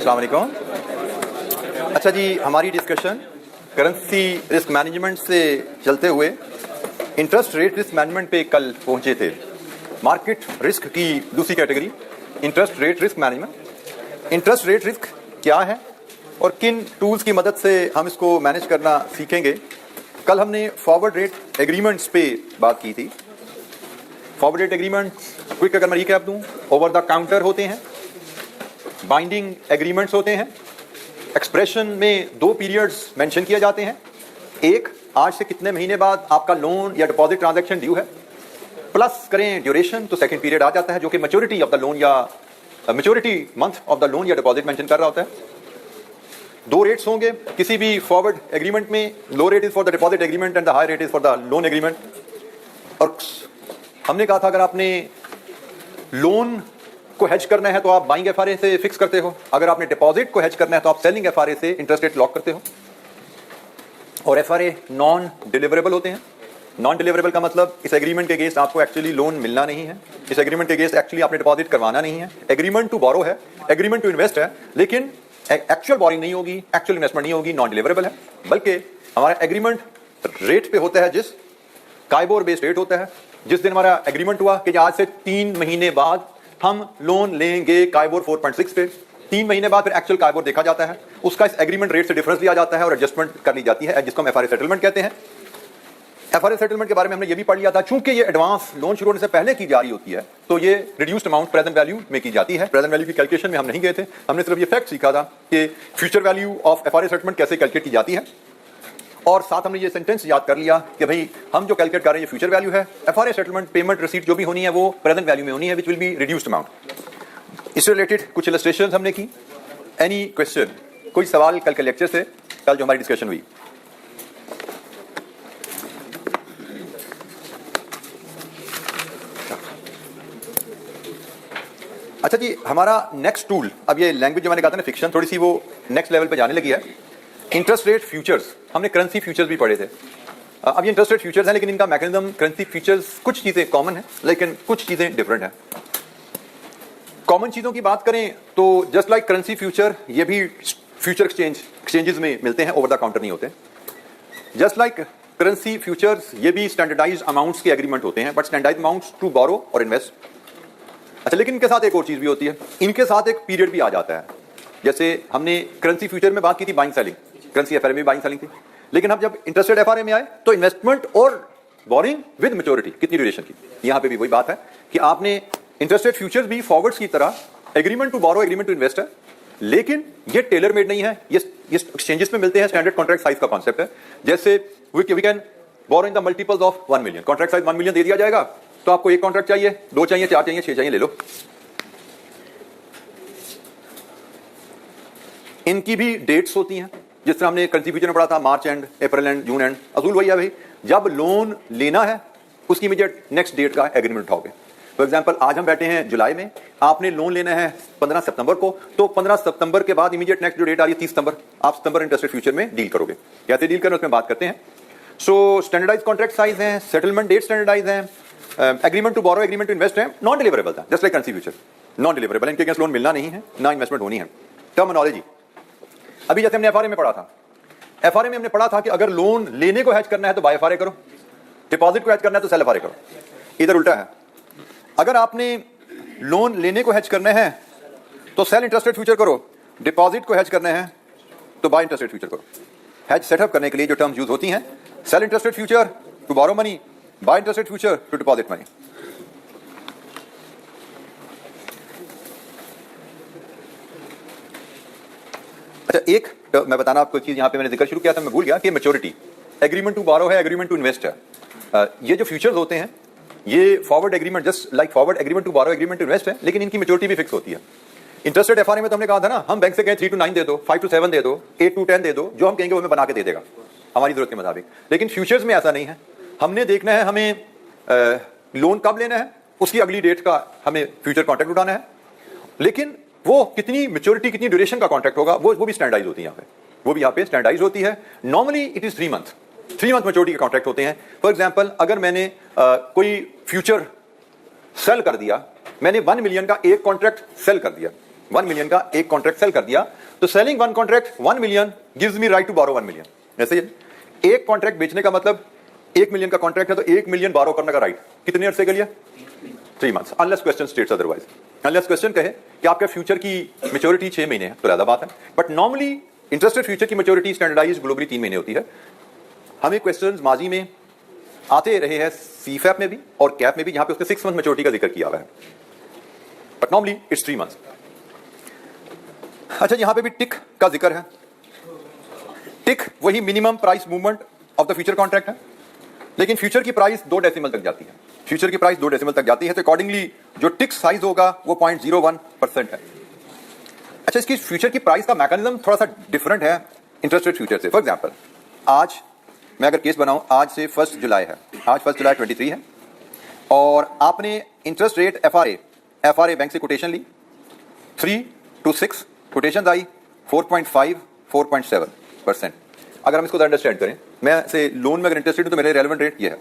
अस्सलाम वालेकुम। अच्छा जी, हमारी डिस्कशन करेंसी रिस्क मैनेजमेंट से चलते हुए इंटरेस्ट रेट रिस्क मैनेजमेंट पे कल पहुंचे थे। मार्केट रिस्क की दूसरी category interest rate risk management. Interest rate risk क्या है और किन टूल्स की मदद से हम इसको मैनेज करना सीखेंगे। कल हमने फॉरवर्ड रेट एग्रीमेंट्स पे बात की थी। फॉरवर्ड रेट एग्रीमेंट क्विक अगर मैं रिकैप दूं, ओवर द काउंटर होते हैं, बाइंडिंग एग्रीमेंट्स होते हैं। एक्सप्रेशन में दो पीरियड्स मेंशन किए जाते हैं। एक, आज से कितने महीने बाद आपका लोन या डिपॉजिट ट्रांजैक्शन ड्यू है, प्लस करें ड्यूरेशन तो सेकंड पीरियड आ जाता है जो कि मैच्योरिटी ऑफ द लोन या maturity month of the loan या डिपॉजिट मेंशन कर रहा होता है। दो रेट्स होंगे किसी भी फॉरवर्ड एग्रीमेंट में। Low rate is for the deposit agreement and the high rate is for the loan agreement. और हमने कहा था अगर आपने लोन को हेज करना है तो आप बाइंग एफआरए से फिक्स करते हो, अगर आपने डिपॉजिट को हेज करना है तो आप सेलिंग एफआरए से इंटरेस्ट रेट लॉक करते हो। और एफआरए नॉन डिलीवरेबल होते हैं। नॉन डिलीवरेबल का मतलब इस एग्रीमेंट के अगेंस्ट आपको एक्चुअली लोन मिलना नहीं है, इस एग्रीमेंट के अगेंस्ट एक्चुअली आपने डिपॉजिट करवाना नहीं है। एग्रीमेंट टू बोरो है, एग्रीमेंट टू इन्वेस्ट है, लेकिन एक्चुअल बोरिंग नहीं होगी, एक्चुअल इन्वेस्टमेंट नहीं होगी, नॉन डिलीवरेबल है। बल्कि हमारा एग्रीमेंट रेट पे होता है, जिस काइबोर बेस्ड रेट होता है। जिस दिन हमारा एग्रीमेंट हुआ कि आज से 3 महीने बाद हम लोन लेंगे काइबोर 4.6 पे, 3 महीने बाद फिर एक्चुअल काइबोर देखा जाता है, उसका इस एग्रीमेंट रेट से डिफरेंस लिया जाता है और एडजस्टमेंट कर ली जाती है, जिसको हम एफआरए सेटलमेंट कहते हैं। एफआरए सेटलमेंट के बारे में हमने ये भी पढ़ लिया था, चूंकि ये एडवांस लोन शुरू होने से पहले की जा रही होती है तो ये रिड्यूस्ड अमाउंट प्रेजेंट वैल्यू में की जाती है। प्रेजेंट वैल्यू की कैलकुलेशन में हम नहीं गए थे, हमने सिर्फ ये फैक्ट सीखा था कि future value of FRA settlement कैसे कैलकुलेट की जाती है। और साथ हमने ये सेंटेंस याद कर लिया कि भाई हम जो कैलकुलेट कर रहे हैं ये फ्यूचर वैल्यू है, एफआरए सेटलमेंट पेमेंट रिसीट जो भी होनी है वो प्रेजेंट वैल्यू में होनी है, which will be reduced amount. इससे रिलेटेड कुछ इलस्ट्रेशंस हमने की। एनी क्वेश्चन, कोई सवाल कल के लेक्चर से, कल जो हमारी डिस्कशन हुई। अच्छा जी, हमारा नेक्स्ट टूल, अब ये लैंग्वेज जो मैंने कहा था ना फिक्शन, थोड़ी सी वो नेक्स्ट लेवल पे जाने लगी है। इंटरेस्ट रेट फ्यूचर्स, हमने करेंसी फ्यूचर्स भी पढ़े थे। अब ये इंटरेस्ट रेट फ्यूचर्स हैं, लेकिन इनका मैकेनिज्म करेंसी फ्यूचर्स कुछ चीजें कॉमन है लेकिन कुछ चीजें डिफरेंट है। कॉमन चीजों की बात करें तो जस्ट लाइक करेंसी फ्यूचर, ये भी फ्यूचर एक्सचेंजेस में मिलते हैं, ओवर द काउंटर नहीं होते। जस्ट लाइक करेंसी फ्यूचर्स, ये भी स्टैंडर्डाइज्ड अमाउंट्स के एग्रीमेंट होते हैं, but standardized amounts to borrow और इन्वेस्ट। अच्छा, लेकिन इनके साथ एक और चीज भी होती है, इनके साथ एक पीरियड भी आ जाता है। जैसे हमने करेंसी फ्यूचर में बात की थी बाइंग सेलिंग, करेंसी एफआरए में बाइंग सेलिंग थी, लेकिन हम जब इंटरेस्ट रेट एफआरए में आए तो इन्वेस्टमेंट और बोरिंग विद मैच्योरिटी, कितनी ड्यूरेशन की। यहां पे भी वही बात है कि आपने इंटरेस्ट रेट फ्यूचर्स भी फॉरवर्ड्स की तरह agreement to borrow, agreement to invest है, लेकिन ये टेलर मेड नहीं है। ये एक्सचेंजेस में मिलते हैं, स्टैंडर्ड कॉन्ट्रैक्ट साइज का कॉन्सेप्ट है। जैसे we can borrow in the multiples of 1 million, contract size 1 million दे दिया जाएगा, तो आपको एक कॉन्ट्रैक्ट चाहिए, 2 चाहिए, 4 चाहिए, 6 चाहिए, ले लो। इनकी भी डेट्स होती हैं, जिस तरह हमने करेंसी फ्यूचर में पढ़ा था, March end, April end, June end. असूल वही है भाई, जब लोन लेना है उसकी इमीडिएट नेक्स्ट डेट का एग्रीमेंट उठाओगे। फॉर एग्जांपल आज हम बैठे हैं जुलाई में, आपने लोन लेना है 15 सितंबर को, तो 15 सितंबर के बाद इमीडिएट नेक्स्ट जो डेट आ रही है 30 सितंबर, आप सितंबर इंटरेस्ट रेट फ्यूचर में डील करोगे। कैसे डील करें उसमें बात करते हैं। सो स्टैंडर्डाइज कॉन्ट्रैक्ट साइज है, सेटलमेंट डेट स्टैंडर्डाइज है, agreement to borrow, agreement to invest है, नॉन डिलीवरेबल था, just like currency future non deliverable, इनके अगेंस्ट लोन मिलना नहीं है, ना इन्वेस्टमेंट होनी है। टर्मिनोलॉजी, अभी जैसे हमने एफआरए में पढ़ा था, एफआरए में हमने पढ़ा था कि अगर लोन लेने को हेज करना है तो बाय एफआरए करो, डिपॉजिट को हेज करना है तो सेल एफआरए करो। इधर उल्टा है, अगर आपने लोन लेने को हेज करना है तो सेल इंटरेस्ट रेट फ्यूचर करो, डिपॉजिट को हेज करना है तो बाय इंटरेस्ट रेट फ्यूचर करो। हेज सेटअप करने के लिए जो टर्म्स यूज होती हैं, sell interest rate future to borrow money, buy interest rate future to deposit money. अच्छा, एक मैं बताना आपको चीज, यहां पे मैंने जिक्र शुरू किया था, मैं भूल गया कि मैच्योरिटी, एग्रीमेंट टू बोरो है, एग्रीमेंट टू इन्वेस्ट है। ये जो फ्यूचर्स होते हैं ये forward agreement, just like forward agreement to borrow, agreement to invest है, लेकिन इनकी मैच्योरिटी भी फिक्स होती है। इंटरेस्ट रेट एफआरए में तो हमने कहा था ना, हम बैंक से कहें 3 to 9 दे दो, 5 to 7 दे दो, 8 to 10 दे दो, जो हम कहेंगे वो हमें बना के दे देगा हमारी जरूरत के मुताबिक। लेकिन फ्यूचर्स में ऐसा नहीं है, हमने देखना है हमें लोन कब लेना है, उसकी अगली डेट का हमें फ्यूचर कॉन्ट्रैक्ट उठाना है, लेकिन वो कितनी मैच्योरिटी, कितनी ड्यूरेशन का कॉन्ट्रैक्ट होगा वो भी स्टैंडर्डाइज होती है यहाँ पे, वो भी यहाँ पे स्टैंडर्डाइज होती है। Normally it is 3 month, 3 month maturity के कॉन्ट्रैक्ट होते हैं। फॉर एग्जांपल, अगर मैंने कोई फ्यूचर सेल कर दिया, मैंने 1 मिलियन का एक कॉन्ट्रैक्ट सेल कर दिया, 1 मिलियन का एक कॉन्ट्रैक्ट सेल कर दिया, तो selling one contract 1 million gives me right to borrow 1 million. ऐसे ही एक कॉन्ट्रैक्ट बेचने का मतलब 1 मिलियन का कॉन्ट्रैक्ट है तो 1 मिलियन बोरो करने का राइट कितने अरसे के लिए? 3 months, unless question states otherwise. Unless question कहे कि आपके फ्यूचर की मैच्योरिटी 6 महीने है तो ज्यादा बात है, but normally interest rate future की मैच्योरिटी स्टैंडर्डाइज ग्लोबली 3 महीने होती है। हमें क्वेश्चंस माजी में आते रहे हैं सीफैप में भी और कैप में भी, जहां पे उसने 6 मंथ मैच्योरिटी का जिक्र किया हुआ है, बट नॉर्मली इट्स 3 मंथ्स। अच्छा, यहां पे भी टिक का जिक्र है। टिक वही minimum price movement of the future contract है, लेकिन फ्यूचर की प्राइस 2 डेसिमल तक जाती है। फ्यूचर की प्राइस 2 डेसिमल तक जाती है, तो अकॉर्डिंगली जो टिक साइज होगा वो 0.01% है। अच्छा, इसकी फ्यूचर की प्राइस का मैकेनिज्म थोड़ा सा डिफरेंट है इंटरेस्ट रेट फ्यूचर से। फॉर एग्जांपल, आज मैं अगर केस बनाऊं, आज से 1 जुलाई है, आज 1 जुलाई 23 है, और आपने इंटरेस्ट रेट एफआरए बैंक से कोटेशन ली, 3 to 6 कोटेशन आई 4.5 4.7%। अगर हम इसको अंडरस्टैंड करें, मैं से लोन में अगर इंटरेस्ट रेट तो मेरे रेलेवेंट रेट ये है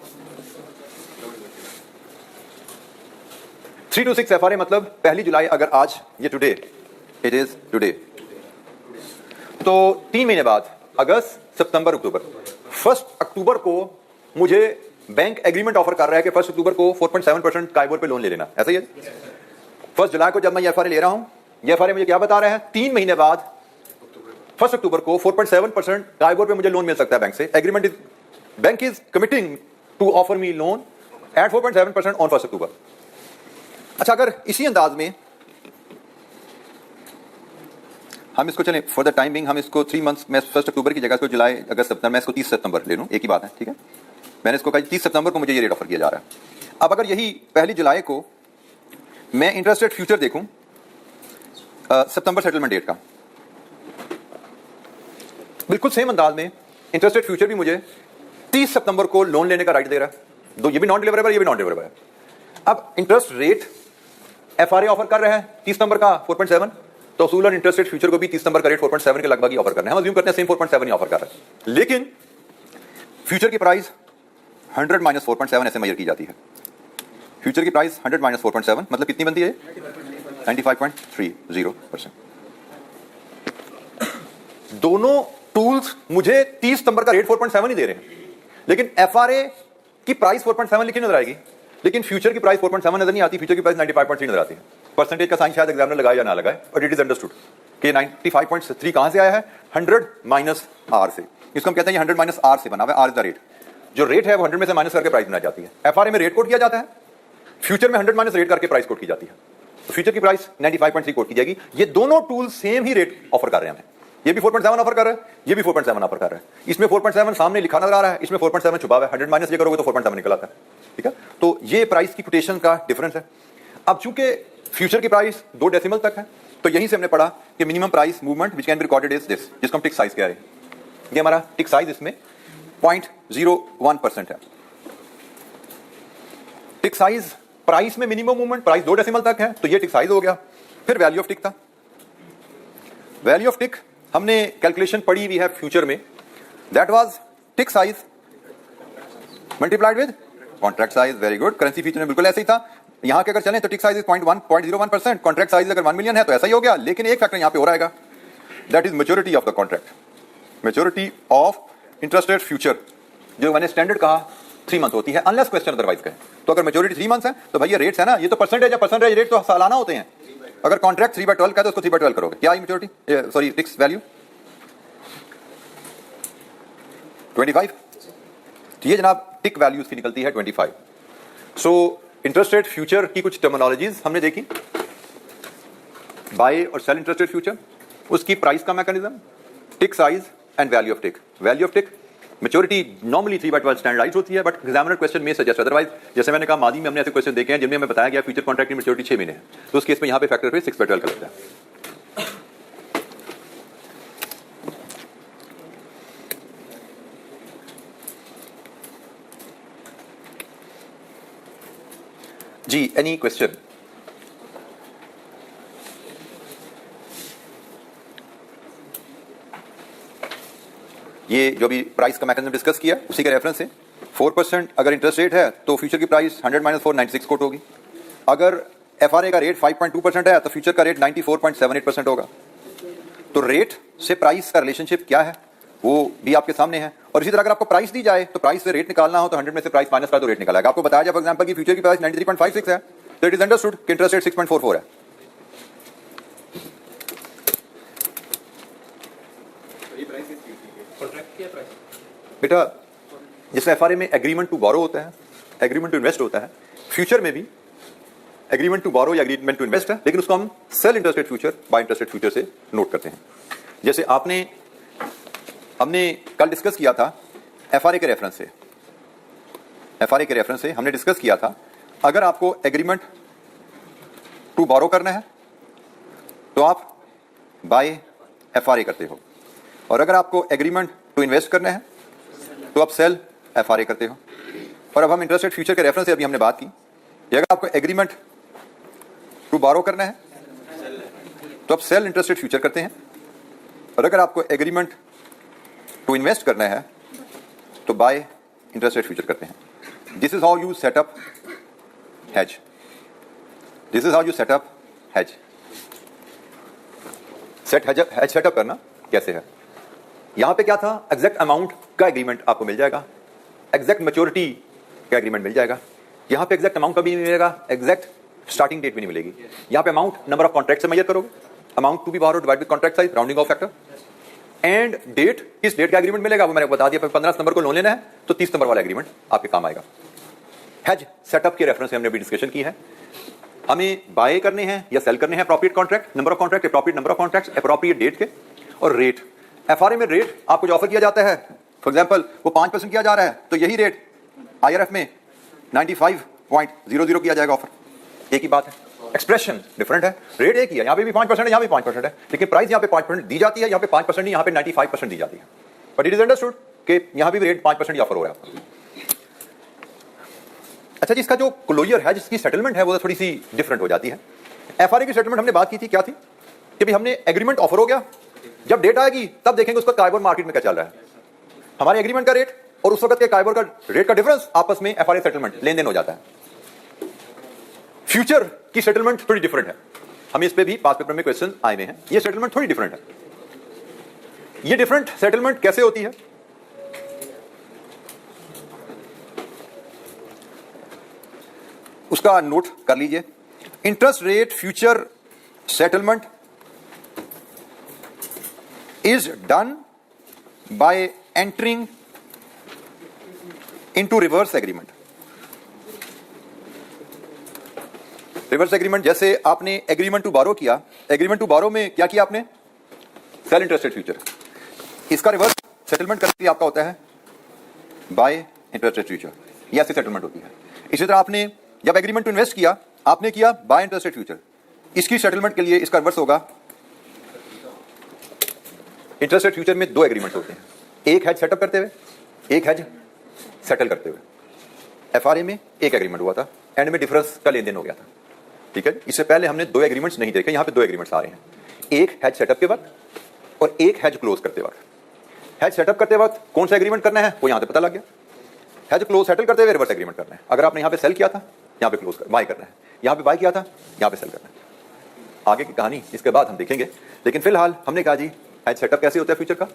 3 to 6 एफआरए, मतलब 1 जुलाई, अगर आज ये टुडे, इट इज टुडे, तो 3 महीने बाद अगस्त सितंबर अक्टूबर, 1 अक्टूबर को मुझे बैंक एग्रीमेंट ऑफर कर रहा है कि 1 अक्टूबर को 4.7% काइबोर पे लोन ले लेना। ऐसा ही है। 1 जुलाई को जब मैं ये एफआरए ले रहा हूं, ये एफआरए मुझे क्या बता रहा है, 3 महीने बाद 1 अक्टूबर को 4.7% काइबोर पे मुझे लोन मिल सकता है बैंक से। Agreement is, bank is committing to offer me loan at 4.7% on 1 October. अच्छा, अगर इसी अंदाज में हम इसको चलें फॉर द टाइम बिंग, हम इसको 3 मंथ्स में 1 अक्टूबर की जगह इसको जुलाई अगस्त सितंबर, मैं इसको 30 सितंबर ले लूं, एक ही बात है, ठीक है। मैंने इसको कहा 30 सितंबर को मुझे ये रेट ऑफर किया जा रहा है। अब अगर यही 1 जुलाई को मैं इंटरेस्ट रेट फ्यूचर देखूं सितंबर सेटलमेंट डेट का, बिल्कुल सेम अंदाज में इंटरेस्ट रेट फ्यूचर भी मुझे 30 सितंबर को लोन लेने का राइट दे रहा है। दो, ये भी नॉन डिलीवरेबल, ये भी नॉन डिलीवरेबल है। अब इंटरेस्ट रेट एफआरए ऑफर कर रहा है 30 नंबर का 4.7, तो असूलन इंटरेस्ट रेट फ्यूचर को भी 30 नंबर का रेट 4.7 के लगभग ही ऑफर करना है। हम अज्यूम करते हैं सेम 4.7 ही ऑफर कर रहा है, लेकिन फ्यूचर की प्राइस 100 माइनस 4.7 ऐसे मेजर की जाती है। फ्यूचर की प्राइस 100 माइनस 4.7 मतलब कितनी बनती है? 95.30%। दोनों टूल्स मुझे 30 नंबर का रेट 4.7 ही दे रहे हैं, लेकिन एफआरए की प्राइस 4.7 लिखी नजर आएगी, लेकिन फ्यूचर की प्राइस 4.7 नजर नहीं आती। फ्यूचर की प्राइस 95.3 नजर आती है। परसेंटेज का साइन शायद एग्जामिनर लगाए या ना लगाए, और इट इज अंडरस्टूड कि 95.3 कहां से आया है? 100 माइनस आर से। इसको हम कहते हैं 100 माइनस आर से बना हुआ है। आर इज द रेट, जो रेट है वो 100 में से माइनस करके प्राइस बनाई जाती है। एफआरए में रेट कोड किया जाता है, फ्यूचर में 100 माइनस रेट करके प्राइस कोड की जाती है। तो फ्यूचर की प्राइस 95.3 कोड की जाएगी। ये दोनों टूल सेम ही रेट ऑफर कर रहे हैं हमें। ये भी 4.7 ऑफर कर रहा है, ये भी 4.7 ऑफर कर रहा है। इसमें 4.7 सामने लिखा नजर आ रहा है, इसमें 4.7 छुपा हुआ है। 100 माइनस ये करोगे तो 4.7 निकल आता है, ठीक है। तो ये प्राइस की कोटेशन का डिफरेंस है। अब चूंकि फ्यूचर की प्राइस 2 डेसिमल तक है, तो यहीं से हमने पढ़ा कि minimum price movement which can be recorded is this, जिसको हम टिक साइज कह रहे हैं। ये हमारा टिक साइज इसमें 0.01% है। टिक साइज प्राइस में मिनिमम मूवमेंट, प्राइस 2 डेसिमल तक है, तो ये टिक साइज हो गया। फिर वैल्यू ऑफ टिक था। वैल्यू ऑफ टिक हमने कैलकुलेशन पढ़ी हुई है फ्यूचर में, that was tick size multiplied with contract size. Very good. Currency future में बिल्कुल ऐसे ही था। यहां के अगर चलें तो टिक साइज इज 0.01%, कॉन्ट्रैक्ट साइज अगर 1 मिलियन है तो ऐसा ही हो गया, लेकिन एक फैक्टर यहां पे हो रहेगा, that is maturity of the contract. Maturity of interest rate future, जो मैंने स्टैंडर्ड कहा 3 मंथ होती है, अनलेस क्वेश्चन अदरवाइज कहे। तो अगर मैच्योरिटी 3 मंथ्स है तो भाई ये रेट्स है ना, ये तो परसेंटेज है, परसेंटेज रेट तो सालाना होते हैं। अगर कॉन्ट्रैक्ट 3/12 का है तो उसको 3/12 करोगे। क्या मैच्योरिटी, सॉरी टिक्स वैल्यू 25। तो ये जनाब टिक वैल्यूज की निकलती है 25। सो इंटरेस्ट रेट फ्यूचर की कुछ टर्मिनोलॉजीज हमने देखी, बाय और सेल इंटरेस्ट रेट फ्यूचर, उसकी प्राइस का mechanism, tick size and value of tick. Value of tick maturity normally 3/12 standardize होती है, बट एग्जामिनर क्वेश्चन में सजेस्ट अदरवाइज। जैसे मैंने कहा मादी में हमने ऐसे क्वेश्चन देखे हैं जिनमें हमें बताया गया फ्यूचर कॉन्ट्रैक्ट की मैच्योरिटी 6 महीने है, तो उस केस में यहां पे फैक्टर पे 6/12 का लगता है। जी, एनी क्वेश्चन? ये जो भी प्राइस का मैकेनिज्म डिस्कस किया उसी के रेफरेंस से 4% अगर इंटरेस्ट रेट है तो फ्यूचर की प्राइस 100 माइनस 4 96 कोट होगी। अगर FRA का रेट 5.2% है तो फ्यूचर का रेट 94.78% होगा। तो रेट से प्राइस का रिलेशनशिप क्या है वो भी आपके सामने है। और इसी तरह अगर आपको प्राइस दी जाए तो प्राइस से रेट निकालना हो तो 100 में से प्राइस माइनस करा तो रेट निकालेगा। आपको बताया जाए फॉर एग्जांपल कि फ्यूचर की प्राइस 93.56 है तो इट इज अंडरस्टूड कि इंटरेस्ट रेट 6.44 है। बेटा जैसे FRA में एग्रीमेंट टू बोरो होता है, एग्रीमेंट टू इन्वेस्ट होता है, फ्यूचर में भी एग्रीमेंट टू बोरो या एग्रीमेंट टू इन्वेस्ट है, लेकिन उसको हम sell interest rate future buy interest rate future से नोट करते हैं। जैसे हमने कल डिस्कस किया था FRA के रेफरेंस से हमने डिस्कस किया था अगर आपको एग्रीमेंट टू बोरो करना है तो आप बाय FRA करते हो, और अगर आपको एग्रीमेंट टू इन्वेस्ट करना है तो आप सेल FRA करते हो। और अब हम इंटरेस्ट रेट फ्यूचर के रेफरेंस से अभी हमने बात की कि अगर आपको एग्रीमेंट टू बोरो करना है तो आप सेल इंटरेस्ट रेट फ्यूचर करते हैं, और अगर आपको एग्रीमेंट टू इन्वेस्ट करना है तो बाय इंटरेस्ट रेट फ्यूचर करते हैं। This is how you set up hedge. Hedge setup करना कैसे है। यहां पे क्या था, एग्जैक्ट अमाउंट का एग्रीमेंट आपको मिल जाएगा, एग्जैक्ट मैच्योरिटी का एग्रीमेंट मिल जाएगा। यहां पे एग्जैक्ट अमाउंट का भी मिलेगा, एग्जैक्ट स्टार्टिंग डेट भी नहीं मिलेगी। यहां पे अमाउंट नंबर ऑफ कॉन्ट्रैक्ट से मेजर करोगे, amount to be borrowed divide with contract size, rounding off factor, and date, किस डेट का एग्रीमेंट मिलेगा वो मैंने बता दिया। 15 नंबर को लोन लेना है तो 30 नंबर वाला एग्रीमेंट आपके काम आएगा। हेज सेटअप के रेफरेंस से हमने अभी डिस्कशन की है। हमें बाय करने हैं या सेल करने हैं appropriate contract, number of contract, appropriate number of contracts, appropriate date के, और रेट। FRA में रेट आपको जो ऑफर किया जाता है, फॉर एग्जांपल वो 5% किया जा रहा है तो यही रेट IRF में 95.00 किया जाएगा ऑफर। एक ही बात है, एक्सप्रेशन डिफरेंट है, रेट एक ही है, यहाँ पे भी 5% है, यहाँ पे 5% है, लेकिन प्राइस यहाँ पे 5% दी जाती है, यहाँ पे 5% नहीं, यहाँ पे 95% दी जाती है। बट इट इज अंडरस्टूड कि यहाँ भी रेट 5% ऑफर हो रहा है आपको। अच्छा जी, इसका जो क्लोजर है, जिसकी सेटलमेंट है वो थोड़ी सी डिफरेंट हो जाती है। FRA की सेटलमेंट हमने बात की थी, क्या थी कि भाई हमने एग्रीमेंट ऑफर हो गया, जब डेट आएगी तब देखेंगे उसका काइबोर मार्केट में क्या चल रहा है, हमारे एग्रीमेंट का रेट और उस वक्त के काइबोर का रेट का डिफरेंस, आपस में FRA सेटलमेंट लेन देन हो जाता है। फ्यूचर की सेटलमेंट थोड़ी डिफरेंट है, हमें इस पे भी पास पेपर में क्वेश्चन आए हुए हैं। ये सेटलमेंट थोड़ी डिफरेंट है। ये डिफरेंट सेटलमेंट कैसे होती है, उसका नोट कर लीजिए। Interest rate future settlement is done by entering into reverse agreement। Reverse agreement, जैसे आपने एग्रीमेंट टू बोरो किया, एग्रीमेंट टू बोरो में क्या किया आपने, सेल इंटरेस्ट रेट फ्यूचर, इसका रिवर्स सेटलमेंट करके आपका होता है बाय इंटरेस्ट रेट फ्यूचर, ये ऐसी सेटलमेंट होती है। इसी तरह आपने जब एग्रीमेंट टू इन्वेस्ट किया, आपने किया बाय इंटरेस्ट रेट फ्यूचर, इसकी सेटलमेंट के लिए इसका रिवर्स होगा। इंटरेस्ट रेट फ्यूचर में दो एग्रीमेंट होते हैं, एक हेज सेटअप करते हुए, एक हेज सेटल करते हुए। FRA में एक एग्रीमेंट हुआ था, एंड में डिफरेंस का लेन देन हो गया था, ठीक है। इससे पहले हमने दो एग्रीमेंट्स नहीं देखे, यहां पे दो एग्रीमेंट्स आ रहे हैं, एक हेज सेटअप के वक्त और एक हेज क्लोज करते वक्त। हेज सेटअप करते वक्त कौन सा एग्रीमेंट करना है वो यहां पे पता लग गया, हेज क्लोज सेटल करते हुए रिवर्स एग्रीमेंट करना है। अगर आपने यहां पे सेल किया था, यहां पे क्लोज बाय करना है, यहां पे बाय किया था, यहां पे सेल करना है। आगे की कहानी इसके बाद हम देखेंगे, लेकिन फिलहाल हमने कहा जी हेज सेटअप कैसे होता है फ्यूचर का,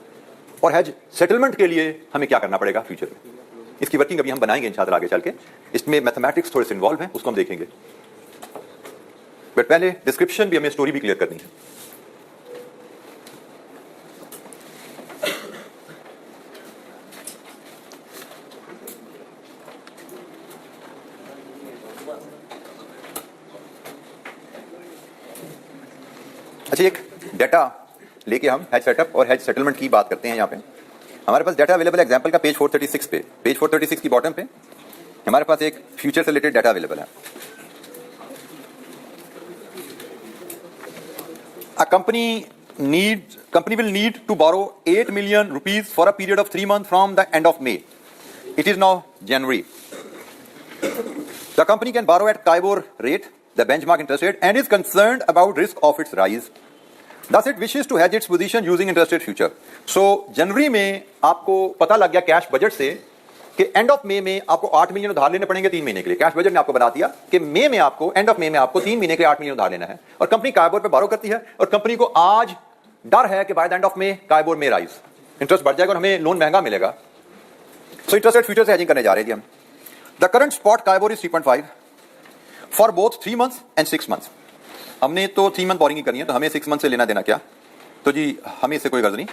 और हेज सेटलमेंट के लिए हमें क्या करना पड़ेगा फ्यूचर में। इसकी वर्किंग अभी हम बनाएंगे इंशाअल्लाह आगे चल के, इसमें मैथमेटिक्स थोड़े से इन्वॉल्व हैं, उसको हम देखेंगे। बट पहले डिस्क्रिप्शन भी, हमें स्टोरी भी क्लियर करनी है। अच्छा, एक डाटा लेके हम हेज सेटअप और हेज सेटलमेंट की बात करते हैं। यहाँ पे हमारे पास डाटा अवेलेबल है एग्जांपल का पेज 436 पे, पेज 436 की बॉटम पे हमारे पास एक फ्यूचर से रिलेटेड डाटा अवेलेबल है। A company will need to borrow 8 million rupees for a period of 3 months from the end of May. It is now January. The company can borrow at Kaibor rate, the benchmark interest rate, and is concerned about risk of its rise. Thus it wishes to hedge its position using interest rate future. So जनवरी में आपको पता लग गया cash budget से कि and of मे में आपको 8 million उधार लेने पड़ेंगे 3 महीने के लिए। कैश बजट ने आपको बना दिया कि मई में आपको, एंड ऑफ मे में आपको 3 महीने के लिए 8 मिलियन उधार लेना है, और कंपनी कायबोर पे बारो करती है, और कंपनी को आज डर है कि by the end of May KIBOR में राइज, इंटरेस्ट बढ़ जाएगा और हमें लोन महंगा मिलेगा। सो इंटरेस्ट रेट फ्यूचर से हेजिंग करने जा रहे हैं हम। The current spot KIBOR is 3.5 for both 3 months and 6 months. हमने तो 3 मंथ बोरिंग करनी है, तो हमें 6 मंथ से लेना देना क्या, तो जी हमें इससे कोई गर्ज नहीं।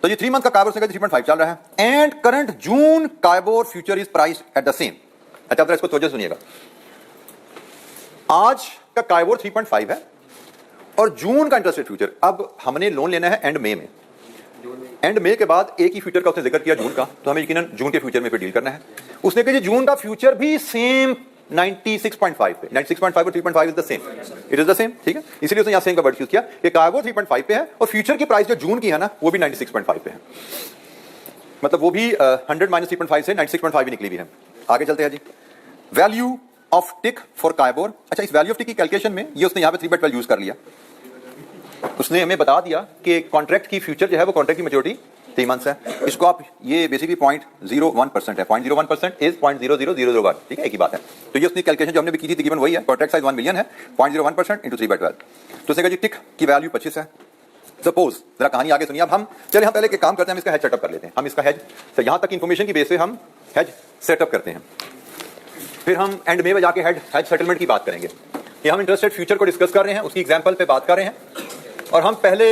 तो ये 3 मंथ का कायबोर से 3.5 चल रहा है, and current June KIBOR future is price at the same. अच्छा इसको तवज्जो सुनिएगा, आज का कायबोर 3.5 है और जून का इंटरेस्ट रेट फ्यूचर, अब हमने लोन लेना है एंड मई में, एंड मई के बाद एक ही फ्यूचर का उसने जिक्र किया जून का, तो हमें यकीनन जून के फ्यूचर में फिर डील करना है। उसने कहा जून का फ्यूचर भी सेम 96.5 पे, 96.5 और 3.5 is the same, it is the same, ठीक है। इसलिए उसने यहां सेम का वर्ड यूज किया कि कायबोर 3.5 पे है और फ्यूचर की प्राइस जो जून की है ना वो भी 96.5 पे है, मतलब वो भी 100 माइनस 3.5 से 96.5 ही निकली हुई है। आगे चलते हैं जी। Value of tick for KIBOR. अच्छा इस वैल्यू ऑफ टिक की कैलकुलेशन में ये उसने यहां पे 3/12 यूज कर लिया। उसने हमें बता दिया कि कॉन्ट्रैक्ट की फ्यूचर जो है वो कॉन्ट्रैक्ट की मैच्योरिटी 3 मंथ्स है। इसको आप ये बेसिकली 0.01% है, 0.01% इज 0.0001, ठीक है, एक ही बात है। तो ये उसने कैलकुलेशन जो हमने भी की थी तकरीबन वही है, कॉन्ट्रैक्ट साइज 1 मिलियन है, 0.01% इंटू 3/12। तो उसने कहा जी टिक की वैल्यू 25 है। सपोज जरा कहानी आगे सुनिए। अब हम चले, हम पहले के काम करते हैं, हम इसका हेज सेटअप कर लेते हैं। हम इसका हेज तो यहां तक इंफॉर्मेशन की बेस पे हम हेज सेटअप करते हैं, फिर हम एंड में जाके हेज सेटलमेंट की बात करेंगे। ये हम इंटरेस्ट रेट फ्यूचर को डिस्कस कर रहे हैं, उसकी एग्जांपल पे बात कर रहे हैं। और हम पहले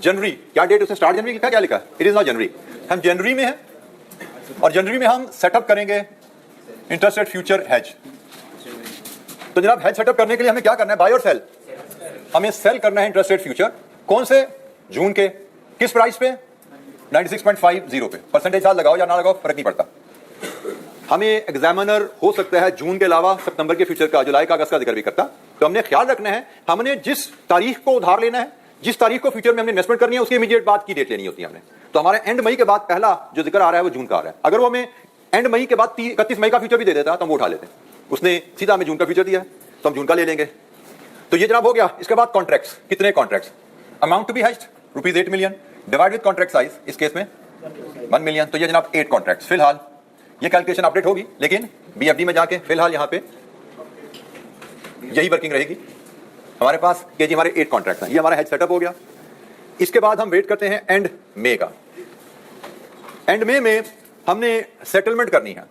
जनवरी, क्या डेट उसने स्टार्ट जनवरी लिखा, क्या लिखा, इट इज नॉट जनवरी, हम जनवरी में हैं और जनवरी में हम सेटअप करेंगे इंटरेस्ट रेट फ्यूचर हेज। तो जनाब हेज सेटअप करने के लिए हमें क्या करना है, बाय और सेल। हमें सेल करना है इंटरेस्ट रेट फ्यूचर, कौन से, जून के, किस प्राइस पे, 96.50 पे। परसेंटेज साथ लगाओ या ना लगाओ फर्क नहीं पड़ता। हमें एग्जामिनर हो सकता है जून के अलावा सितंबर के फ्यूचर का, जुलाई का, अगस्त का जिक्र भी करता। तो हमने ख्याल रखना है, हमने जिस तारीख को उधार लेना है, जिस तारीख को फ्यूचर में हमने इन्वेस्टमेंट करनी है, उसके इमीडिएट बाद की डेट लेनी होती है हमने। तो हमारे एंड मई के बाद पहला जो जिक्र आ रहा है वो जून का आ रहा है। अगर वो हमें एंड मई के बाद 31 मई का फ्यूचर भी दे देता तो हम वो उठा लेते। उसने सीधा हमें जून का फ्यूचर दिया तो हम जून का ले लेंगे। तो ये जनाब हो गया। इसके बाद कॉन्ट्रैक्ट्स, कितने contracts, amount to be hedged rupees 8 million, divide with contract size, इस केस में 1 मिलियन। तो ये जनाब 8 कॉन्ट्रैक्ट्स। फिलहाल ये कैलकुलेशन अपडेट होगी, लेकिन बीएफडी में जाके फिलहाल यहां पे यही वर्किंग रहेगी हमारे पास कि जी हमारे 8 कॉन्ट्रैक्ट हैं। ये हमारा हेज सेटअप हो गया। इसके बाद हम वेट करते हैं एंड मई का। एंड मई में हमने सेटलमेंट करनी है,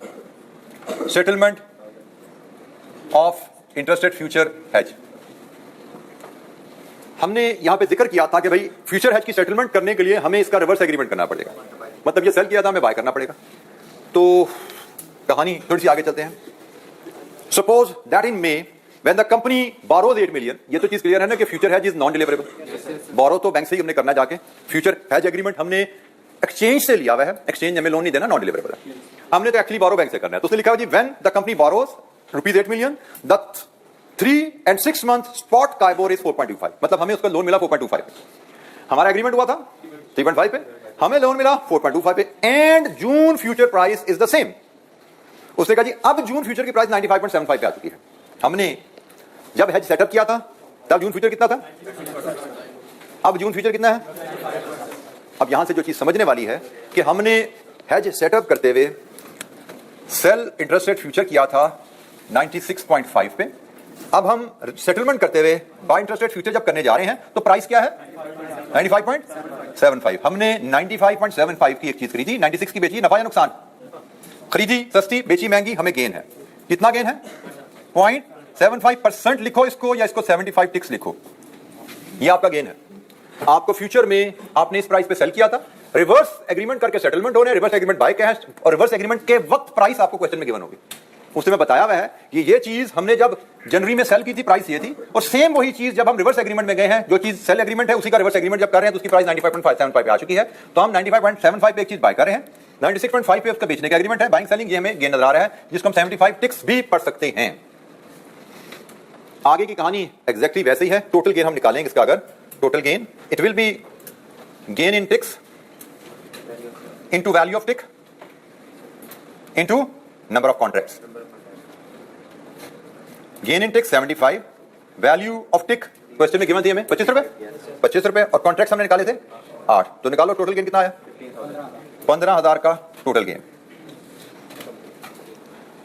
settlement of interest rate future hedge. हमने यहां पे जिक्र किया था कि भाई फ्यूचर हेज की सेटलमेंट करने के लिए हमें इसका रिवर्स एग्रीमेंट करना पड़ेगा, मतलब ये सेल किया था हमें बाय करना पड़ेगा। तो कहानी थोड़ी सी आगे चलते हैं। Suppose that in may when the company borrows 8 million, ये तो चीज क्लियर है ना कि future hedge is non deliverable. Borrow तो बैंक से ही हमने करना जाके, फ्यूचर हेज एग्रीमेंट हमने एक्सचेंज से लिया हुआ है, एक्सचेंज हमें लोन नहीं देना, नॉन डिलीवरेबल है। हमने तो एक्चुअली बोरो बैंक से करना है। तो उसने लिखा है जी when the company borrows rupees 8 million, the 3 and 6 month spot KIBOR is 4.25, मतलब हमें उसका लोन मिला 4.25 पे। हमारा एग्रीमेंट हुआ था 3.5 पे, हमें लोन मिला 4.25 पे, and June future price is the same. उसने कहा जी अब जून फ्यूचर की प्राइस 95.75 पे आ चुकी है। हमने जब हेज सेटअप किया था तब जून फ्यूचर कितना था, अब जून फ्यूचर कितना है। अब यहां से जो चीज समझने वाली है कि हमने हेज सेटअप करते हुए सेल इंटरेस्ट रेट फ्यूचर किया था 96.5 पे। अब हम सेटलमेंट करते हुए बाय इंटरेस्ट रेट फ्यूचर जब करने जा रहे हैं तो प्राइस क्या है 95.75। हमने 95.75 की एक चीज खरीदी, 96 की बेची, नफा या नुकसान, खरीदी सस्ती, बेची महंगी, हमें गेन है। कितना गेन है, 0.75% लिखो इसको, या इसको 75 टिक्स लिखो, ये आपका गेन है। आपको फ्यूचर में आपने इस प्राइस पे सेल किया था, रिवर्स एग्रीमेंट करके सेटलमेंट हो रहे हैं, रिवर्स एग्रीमेंट बाय कैश, और रिवर्स एग्रीमेंट के वक्त प्राइस आपको क्वेश्चन में गिवन होगी। उसमें बताया हुआ है कि ये चीज हमने जब जनवरी में सेल की थी प्राइस ये थी, और सेम वही चीज जब हम रिवर्स एग्रीमेंट में गए हैं, जो चीज सेल एग्रीमेंट है उसी का रिवर्स एग्रीमेंट जब कर रहे हैं तो उसकी प्राइस 95.75 पे आ चुकी है। तो हम 95.75 पे एक चीज बाय कर रहे हैं, 96.5 पे उसका बेचने का एग्रीमेंट है, बाइंग सेलिंग, ये हमें गेन नजर आ रहा है, जिसको हम 75 टिक्स भी पढ़ सकते हैं। आगे की कहानी एग्जैक्टली वैसे ही है। टोटल गेन हम निकालेंगे इसका, अगर total gain it will be gain in ticks into value of tick into number of contracts. Gain in tick 75, value of tick question में गिवन थी हमें 25 रुपए, 25 रुपए, और कॉन्ट्रैक्ट्स हमने निकाले थे 8। तो निकालो टोटल गेन कितना आया, 15,000 का टोटल गेन।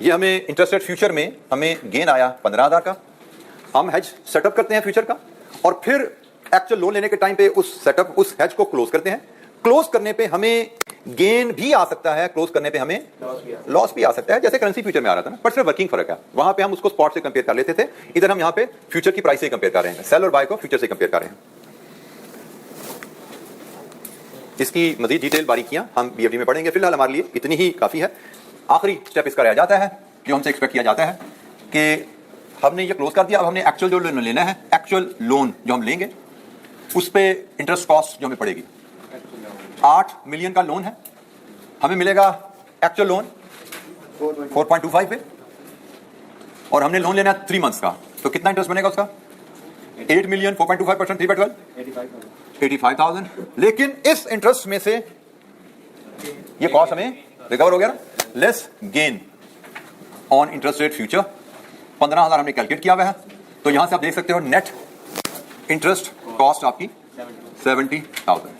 ये हमें इंटरेस्ट रेट फ्यूचर में हमें गेन आया 15,000 का। हम हेज सेटअप करते हैं फ्यूचर का और फिर एक्चुअल लोन लेने के टाइम पे उस हेज को क्लोज करते हैं। क्लोज करने पे हमें गेन भी आ सकता है, क्लोज करने पे हमें लॉस भी आ सकता है, जैसे करेंसी फ्यूचर में आ रहा था ना, पर सिर्फ वर्किंग फर्क है। वहां पे हम उसको स्पॉट से कंपेयर कर लेते थे, इधर हम यहाँ पे फ्यूचर की प्राइस से कंपेयर कर रहे हैं, सेल और बाय को फ्यूचर से कंपेयर कर रहे हैं। इसकी मजीद डिटेल बारीकियां हम बीएफडी में पढ़ेंगे, फिलहाल हमारे लिए इतनी ही काफी है। आखिरी स्टेप इसका रह जाता है जो हमसे एक्सपेक्ट किया जाता है कि हमने ये क्लोज कर दिया, अब हमने एक्चुअल जो लोन लेना है, एक्चुअल लोन जो हम लेंगे उस पे इंटरेस्ट कॉस्ट जो हमें पड़ेगी। 8 मिलियन का लोन है, हमें मिलेगा एक्चुअल लोन 4.25 पे, और हमने लोन लेना है 3 मंथ्स का, तो कितना इंटरेस्ट बनेगा उसका? 8 मिलियन 4.25% 3/12 85,000। लेकिन इस इंटरेस्ट में से ये कॉस्ट हमें रिकवर हो गया ना, less gain on interest rate future 15,000 हमने कैलकुलेट किया हुआ है। तो यहां से आप देख सकते हो नेट इंटरेस्ट कॉस्ट आपकी 70,000।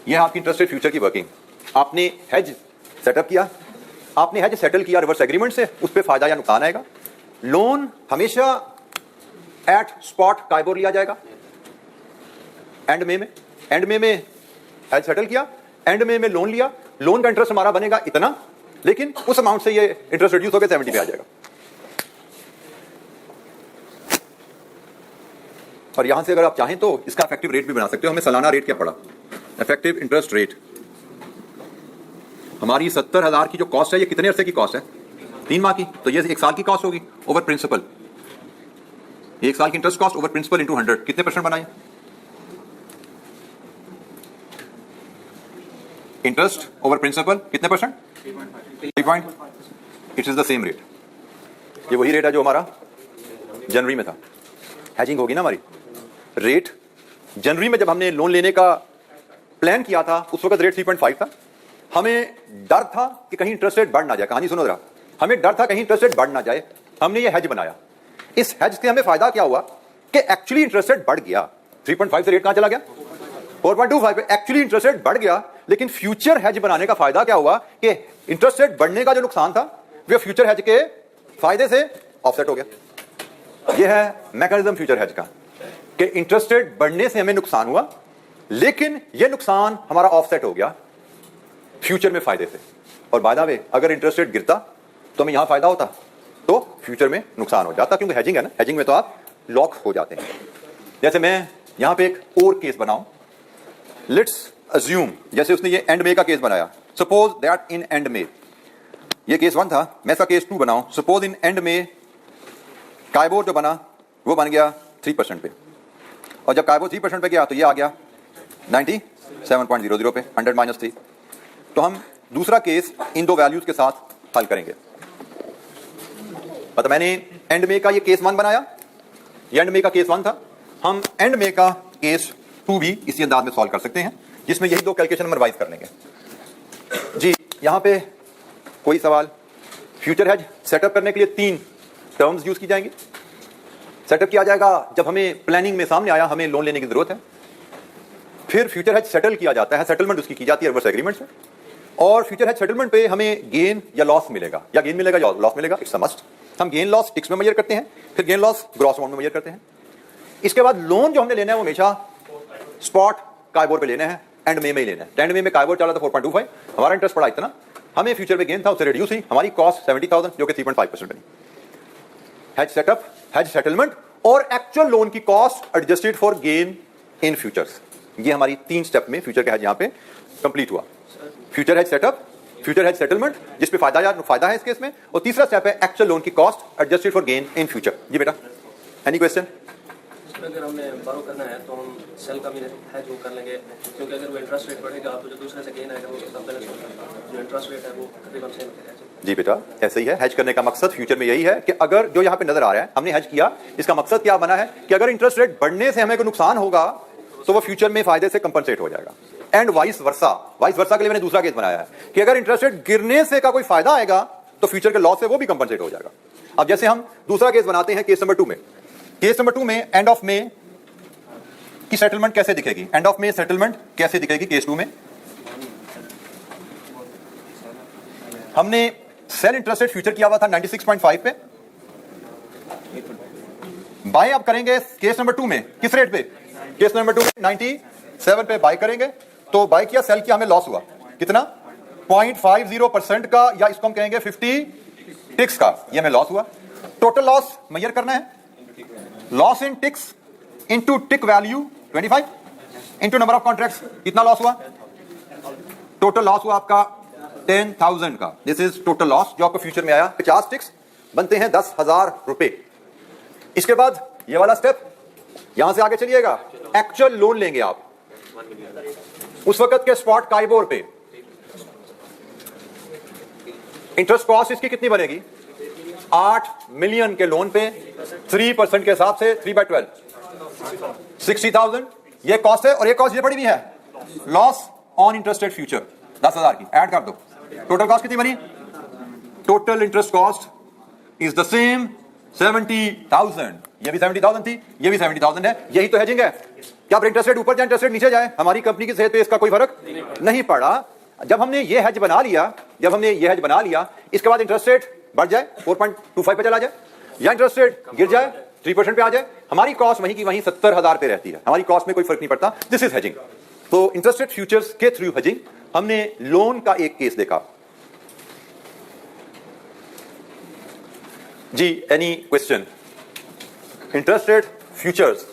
यह आपकी इंटरेस्ट रेट फ्यूचर की वर्किंग। आपने हेज सेटअप किया, आपने हेज सेटल किया रिवर्स एग्रीमेंट से, उस पर फायदा या नुकसान आएगा। लोन हमेशा एट स्पॉट काइबोर लिया जाएगा एंड में हेज सेटल किया, एंड में लोन लिया, लोन का इंटरेस्ट हमारा बनेगा इतना, लेकिन उस अमाउंट से ये इंटरेस्ट रिड्यूस होकर 70 पे आ जाएगा। और यहां से अगर आप चाहें तो इसका इफेक्टिव रेट भी बना सकते हो। हमें सालाना रेट क्या पड़ा? इफेक्टिव इंटरेस्ट रेट हमारी 70,000 की जो कॉस्ट है, ये कितने अरसे की कॉस्ट है? 3 माह की, तो ये 1 साल की कॉस्ट होगी ओवर प्रिंसिपल। 1 साल की interest cost over principal into 100, कितने परसेंट बनाए? इंटरेस्ट ओवर प्रिंसिपल कितने percent? 3. It is the same rate. ये वही रेट है जो हमारा जनवरी में था। हैजिंग होगी ना हमारी। रेट जनवरी में जब हमने लोन लेने का प्लान किया था, उस वक्त रेट 3.5 था। हमें डर था कि कहीं इंटरेस्ट रेट बढ़ ना जाए। कहानी सुनो जरा। हमें डर था कहीं इंटरेस्ट रेट बढ़ ना जाए, हमने ये हेज बनाया। इस हेज से हमें फायदा क्या हुआ कि एक्चुअली इंटरेस्ट रेट बढ़ गया। 3.5 से रेट कहां चला गया? 4.25 पे। एक्चुअली इंटरेस्ट रेट बढ़ गया, लेकिन फ्यूचर हेज बनाने का फायदा क्या हुआ कि इंटरेस्ट रेट बढ़ने का जो नुकसान था वो फ्यूचर हेज के फायदे से ऑफसेट हो गया। यह है मैकेनिज्म फ्यूचर हेज का कि इंटरेस्ट रेट बढ़ने से हमें नुकसान हुआ, लेकिन यह नुकसान हमारा ऑफसेट हो गया फ्यूचर में फायदे से। और बाय द वे, अगर इंटरेस्ट रेट गिरता तो हमें यहां फायदा होता, तो फ्यूचर में नुकसान हो जाता, क्योंकि हेजिंग है ना। हेजिंग में तो आप लॉक हो जाते हैं। जैसे मैं यहां पे एक और केस बनाऊं, लेट्स अज्यूम, जैसे उसने ये एंड में का केस बनाया, सपोज दैट इन एंड में, ये केस 1 था, मैं इसका केस 2 बनाऊं। सपोज इन एंड में काइबोर जो बना वो बन गया 3% पे, और जब काइबोर 3% पे गया तो ये आ गया 97.00 पे, 100 - 3। तो हम दूसरा केस इन दो वैल्यूज के साथ हल करेंगे। मतलब मैंने एंड में का ये केस 1 बनाया, ये एंड में का केस 1 था। हम एंड में का केस 2 भी इसी अंदाज में सॉल्व कर सकते हैं, जिसमें यही 2 कैलकुलेशन हम रिवाइज कर लेंगे। जी, यहां पे कोई सवाल? फ्यूचर हेज सेटअप करने के लिए 3 टर्म्स यूज की जाएंगी। सेटअप किया जाएगा जब हमें प्लानिंग में सामने आया हमें लोन लेने की जरूरत है। फिर फ्यूचर हेज सेटल किया जाता है, सेटलमेंट उसकी की जाती है रिवर्स एग्रीमेंट से। और फ्यूचर हेज सेटलमेंट पे हमें गेन या लॉस मिलेगा, या गेन मिलेगा या लॉस मिलेगा, इट्स अ मस्ट। हम गेन लॉस टिक्स में मेजर करते हैं, फिर गेन लॉस ग्रॉस अमाउंट में मेजर करते हैं। इसके बाद लोन जो हमने लेना है वो हमेशा स्पॉट काइबोर पे लेना है, एंड में ही लेना है। एंड में काइबोर चला था 4.25, हमारा इंटरेस्ट पड़ा इतना, हमें फ्यूचर में गेन था, उससे रिड्यूस हुई, हमारी कॉस्ट 70,000 जो कि 3.5% बनी। हेज सेटअप, हेज सेटलमेंट और एक्चुअल लोन की cost adjusted for gain in futures. ये हमारी 3 स्टेप में फ्यूचर का हेज यहां पे कंप्लीट हुआ। Future hedge setup, future hedge settlement जिस पे फायदा है इस केस में, और तीसरा स्टेप है एक्चुअल लोन की cost adjusted for gain in future. जी बेटा, एनी क्वेश्चन? अगर हमें बारो करना है तो हम सेल का भी है जो कर लेंगे, क्योंकि अगर वो इंटरेस्ट रेट बढ़ेगा तो जो दूसरे से गेन आएगा वो सब बैलेंस होगा, जो इंटरेस्ट रेट है वो तकरीबन सेम रहेगा। जी बेटा, ऐसे ही है। हेज करने का मकसद फ्यूचर में यही है कि अगर जो यहाँ पे नजर आ रहा है हमने हेज किया, इसका मकसद क्या बना है कि अगर इंटरेस्ट रेट बढ़ने से हमें कोई नुकसान होगा तो वो फ्यूचर में फायदे से कंपनसेट हो जाएगा। एंड वाइस वर्सा के लिए मैंने दूसरा केस बनाया है कि अगर इंटरेस्ट रेट गिरने से का कोई फायदा आएगा तो फ्यूचर के लॉस से वो भी कंपनसेट हो जाएगा। अब जैसे हम दूसरा केस बनाते हैं केस नंबर 2 में। केस नंबर 2 में एंड ऑफ में की सेटलमेंट कैसे दिखेगी? एंड ऑफ में सेटलमेंट कैसे दिखेगी केस 2 में? हमने सेल इंटरेस्ट रेट फ्यूचर किया हुआ था 96.5 पे, बाय अब करेंगे केस नंबर 2 में किस रेट पे? केस नंबर 2 में 97 पे बाय करेंगे। तो बाय किया, सेल किया, हमें लॉस हुआ कितना? 0.50% का, या इसको हम कहेंगे 50 टिक्स का, ये हमें लॉस हुआ। टोटल लॉस मेजर करना है, loss in ticks into tick value 25 into number of contracts, कितना लॉस हुआ? टोटल लॉस हुआ आपका 10,000 का। दिस इज टोटल लॉस जो आपको फ्यूचर में आया। 50 टिक्स बनते हैं 10,000 रुपए। इसके बाद ये वाला स्टेप, यहां से आगे चलिएगा, एक्चुअल लोन लेंगे आप उस वक्त के स्पॉट काइबोर पे। इंटरेस्ट कॉस्ट इसकी कितनी बनेगी? 8 मिलियन के लोन पे 3% के हिसाब से 3/12 60,000 ये कॉस्ट है, और ये कॉस्ट ये पड़ी भी है, loss on interest rate future 10,000 की ऐड कर दो। टोटल कॉस्ट कितनी बनी? Total interest cost is the same 70,000। ये भी 70,000 थी, ये भी 70,000 है। यही तो हेजिंग है। क्या इंटरेस्ट रेट ऊपर जाए, इंटरेस्ट रेट नीचे जाए, हमारी कंपनी की सेहत पे इसका कोई फर्क नहीं पड़ा। जब हमने ये हेज बना लिया, इसके बाद इंटरेस्ट रेट बढ़ जाए 4.25 पे चला जाए, या इंटरेस्ट रेट गिर जाए 3% पे आ जाए, हमारी कॉस्ट वहीं की वहीं 70,000 पे रहती है। हमारी कॉस्ट में कोई फर्क नहीं पड़ता। This is hedging. तो इंटरेस्ट रेट फ्यूचर्स के थ्रू हेजिंग। हमने लोन का एक केस देखा जी। Any question? Interest rate futures,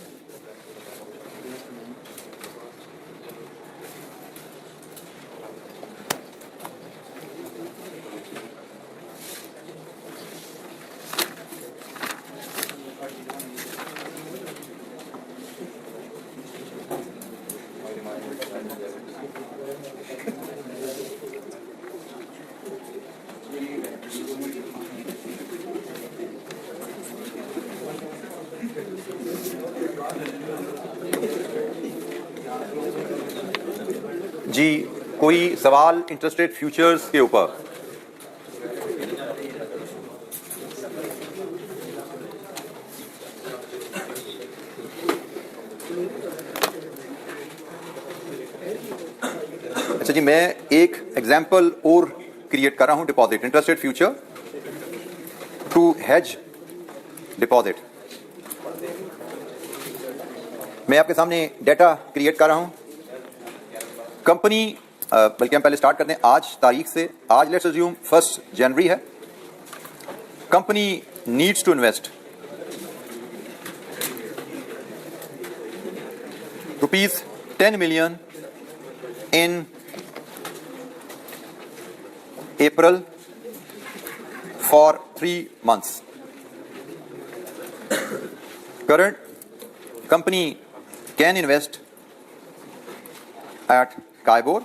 जी कोई सवाल इंटरेस्ट रेट फ्यूचर्स के ऊपर? अच्छा जी, मैं एक एग्जांपल और क्रिएट कर रहा हूं। Deposit interest rate future to hedge deposit. मैं आपके सामने डेटा क्रिएट कर रहा हूं। कंपनी, बल्कि हम पहले स्टार्ट करते हैं आज तारीख से। आज लेट्स अज्यूम 1 जनवरी है। Company needs to invest ₹10 million in April for 3 months. Current company can invest at Kaibor,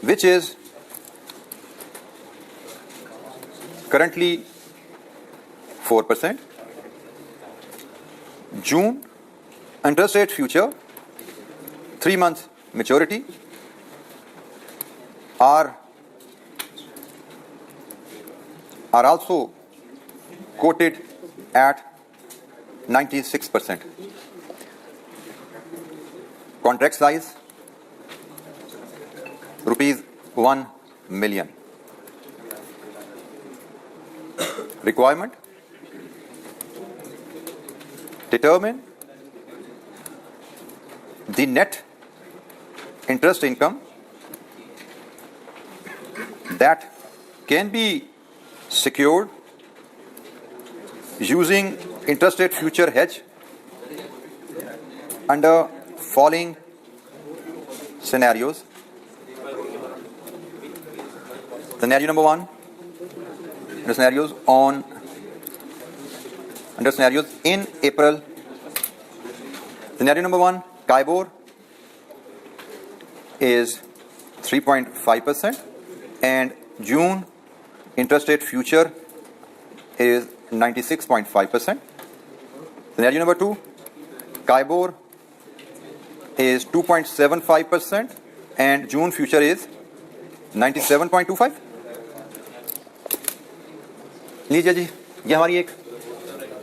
which is currently 4%. June interest rate future, 3 months maturity, are also quoted at 96%. Contract size ₹1 million. Requirement: determine the net interest income that can be secured using interest rate future hedge under following scenarios. Scenario number 1, under scenarios in April. Scenario number 1, Kaibor is 3.5% and June interest rate future is 96.5%. Scenario number 2, Kaibor is 2.75% and June future is 97.25. लीजिए जी, ये हमारी एक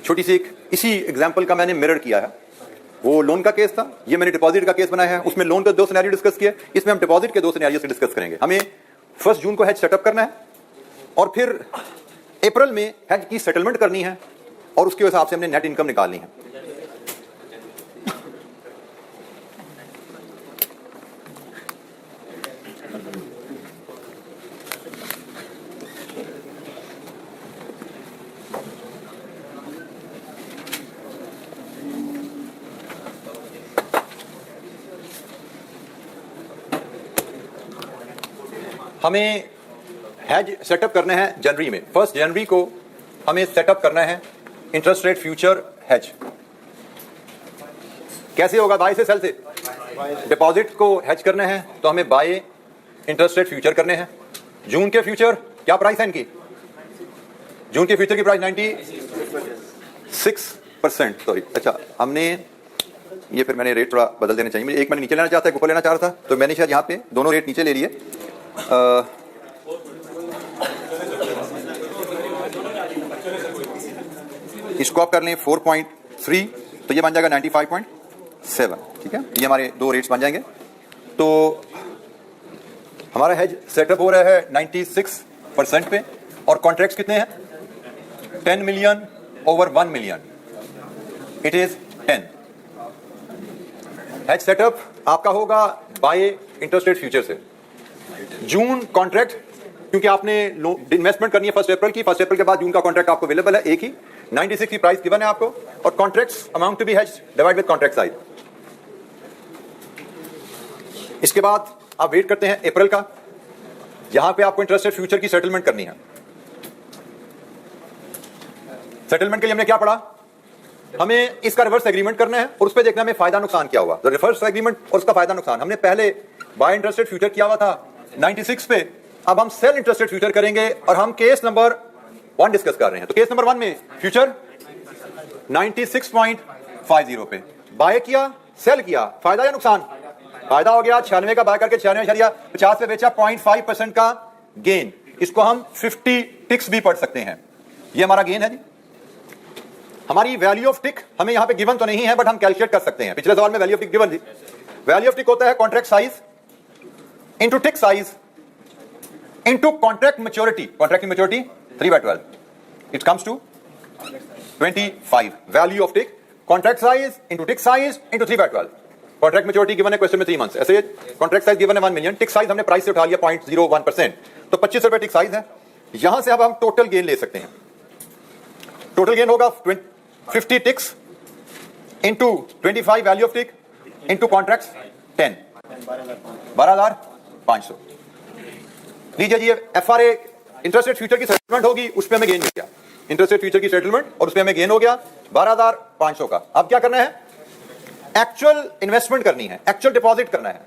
छोटी सी इसी example का मैंने mirror किया है। वो लोन का केस था, ये मैंने डिपॉजिट का केस बनाया है। उसमें लोन का 2 सिनेरियो डिस्कस किए, इसमें हम डिपॉजिट के 2 सिनेरियो से डिस्कस करेंगे। हमें 1 जून को हैज सेटअप करना है और फिर अप्रैल में हेज की सेटलमेंट करनी है और उसके हिसाब से हमने नेट इनकम निकालनी है। हमें हैज सेटअप करने हैं जनवरी में। 1 जनवरी को हमें सेटअप करना है इंटरेस्ट रेट फ्यूचर हैज। कैसे होगा? बाय से, सेल से। डिपॉजिट को हैज करने हैं तो हमें बाय इंटरेस्ट रेट फ्यूचर करने हैं। जून के फ्यूचर क्या प्राइस है इनकी? जून के फ्यूचर की प्राइस 96%। सॉरी, अच्छा हमने ये, फिर मैंने रेट थोड़ा बदल देना चाहिए। एक मैंने नीचे लेना चाहता है, ऊपर लेना चाह रहा था, तो मैंने शायद यहाँ पे दोनों रेट नीचे ले लिए। इसको आप कर लें 4.3, तो ये बन जाएगा 95.7। ठीक है, ये हमारे दो रेट्स बन जाएंगे। तो हमारा हेज सेटअप हो रहा है 96% पे, और कॉन्ट्रैक्ट्स कितने हैं? 10 million over 1 million, it is 10। Hedge setup आपका होगा बाय इंटरेस्ट रेट फ्यूचर से। जून कॉन्ट्रैक्ट, क्योंकि आपने इन्वेस्टमेंट करनी है 1 अप्रैल की, 1 अप्रैल के बाद जून का कॉन्ट्रैक्ट आपको अवेलेबल है, एक ही 96 की प्राइस गिवन है आपको, और contracts amount to be hedged divide with contract size. इसके बाद आप वेट करते हैं अप्रैल का, यहां पे आपको इंटरेस्ट रेट फ्यूचर की सेटलमेंट करनी है। सेटलमेंट के लिए हमने क्या पढ़ा? हमें इसका रिवर्स एग्रीमेंट करना है और उस पर देखना हमें फायदा नुकसान क्या हुआ। रिवर्स एग्रीमेंट और उसका फायदा नुकसान, हमने पहले बाय इंटरेस्ट रेट फ्यूचर किया हुआ था 96 पे, अब हम सेल इंटरेस्ट रेट फ्यूचर करेंगे और हम केस नंबर 1 डिस्कस कर रहे हैं। तो केस नंबर 1 में फ्यूचर 96.50 पे बाय किया, सेल किया, फायदा या नुकसान? फायदा हो गया। 96 का बाय करके 96.50 पे बेचा, 0.5% का गेन। इसको हम 50 टिक्स भी पढ़ सकते हैं, ये हमारा गेन है जी। हमारी वैल्यू ऑफ टिक हमें यहां पे गिवन तो नहीं है, बट हम कैलकुलेट कर सकते हैं। पिछले सवाल में वैल्यू ऑफ टिक गिवन थी। वैल्यू ऑफ टिक होता है contract size into tick size into contract maturity. Contract maturity 3/12, it comes to 25। Value of tick contract size into tick size into 3/12। Contract maturity given है question में 3 months. ऐसे contract size given है 1 million, tick size हमने price से उठा लिया 0.01%, तो 25 रुपए टिक साइज है। यहां से अब हम टोटल गेन ले सकते हैं। टोटल गेन होगा 50 ticks into 25 value of tick into contract 10, 12,500। लीजिए जी, FRA इंटरेस्ट रेट फ्यूचर की सेटलमेंट होगी, उस पर हमें गेन मिल गया। इंटरेस्ट रेट फ्यूचर की सेटलमेंट और उस पर हमें गेन हो गया 12,500 का। अब क्या करना है? एक्चुअल इन्वेस्टमेंट करनी है, एक्चुअल डिपॉजिट करना है,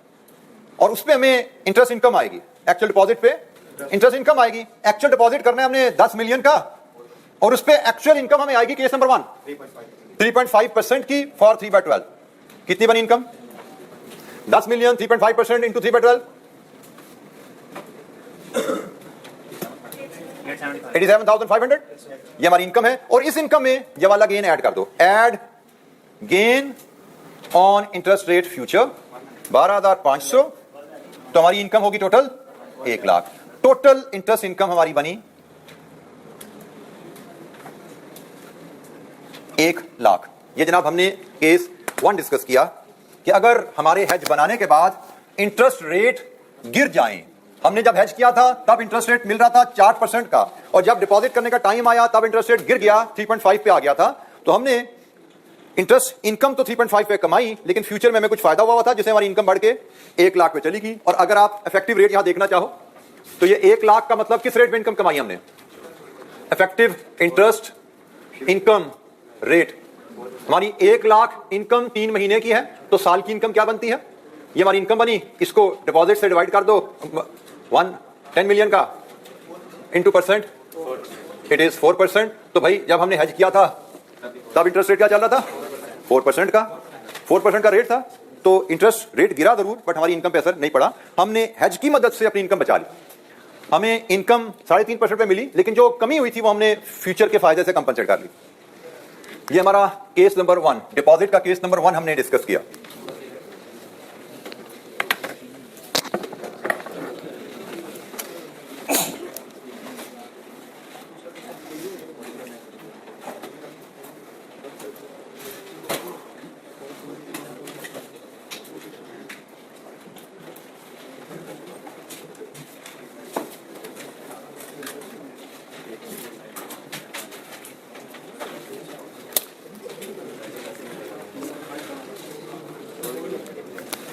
और उस पर हमें इंटरेस्ट इनकम आएगी। एक्चुअल डिपॉजिट पे इंटरेस्ट इनकम आएगी। एक्चुअल डिपॉजिट करना है हमने 10 मिलियन का, और उस पे एक्चुअल इनकम हमें आएगी केस नंबर 1 3.5% की फॉर 3/12। कितनी बनी इनकम? 10 million 3.5% into 3/12 87,500। ये हमारी इनकम है, और इस इनकम में ये वाला गेन ऐड कर दो। Add gain on interest rate future 12,500, तो हमारी इनकम होगी total 1 lakh. Total interest income हमारी बनी 1 लाख। ये जनाब हमने केस 1 डिस्कस किया कि अगर हमारे हेज बनाने के बाद इंटरेस्ट रेट गिर जाएं, हमने जब हेज किया था तब इंटरेस्ट रेट मिल रहा था 4% का, और जब डिपॉजिट करने का टाइम आया तब इंटरेस्ट रेट गिर गया 3.5 पे आ गया था, तो हमने इंटरेस्ट इनकम तो 3.5 पे कमाई, लेकिन फ्यूचर में हमें कुछ फायदा हुआ था जिससे हमारी इनकम बढ़ के 1 लाख पे चली गई। और अगर आप इफेक्टिव रेट यहां देखना चाहो तो ये 1 लाख का मतलब किस रेट में इनकम कमाई हमने? Effective interest income rate. हमारी 1 लाख इनकम 3 महीने की है, तो साल की इनकम क्या बनती है? ये हमारी इनकम बनी, इसको डिपॉजिट से डिवाइड कर दो, 10 मिलियन का इंटू परसेंट, इट इज 4%। तो भाई जब हमने हेज किया था तब इंटरेस्ट रेट क्या चल रहा था? 4% का। 4% का रेट था, तो इंटरेस्ट रेट गिरा जरूर, बट हमारी इनकम पे असर नहीं पड़ा। हमने हेज की मदद से अपनी इनकम बचा ली। हमें इनकम 3.5% पे मिली, लेकिन जो कमी हुई थी वो हमने फ्यूचर के फायदे से कंपनसेट कर ली। ये हमारा केस नंबर 1, डिपॉजिट का केस नंबर 1 हमने डिस्कस किया।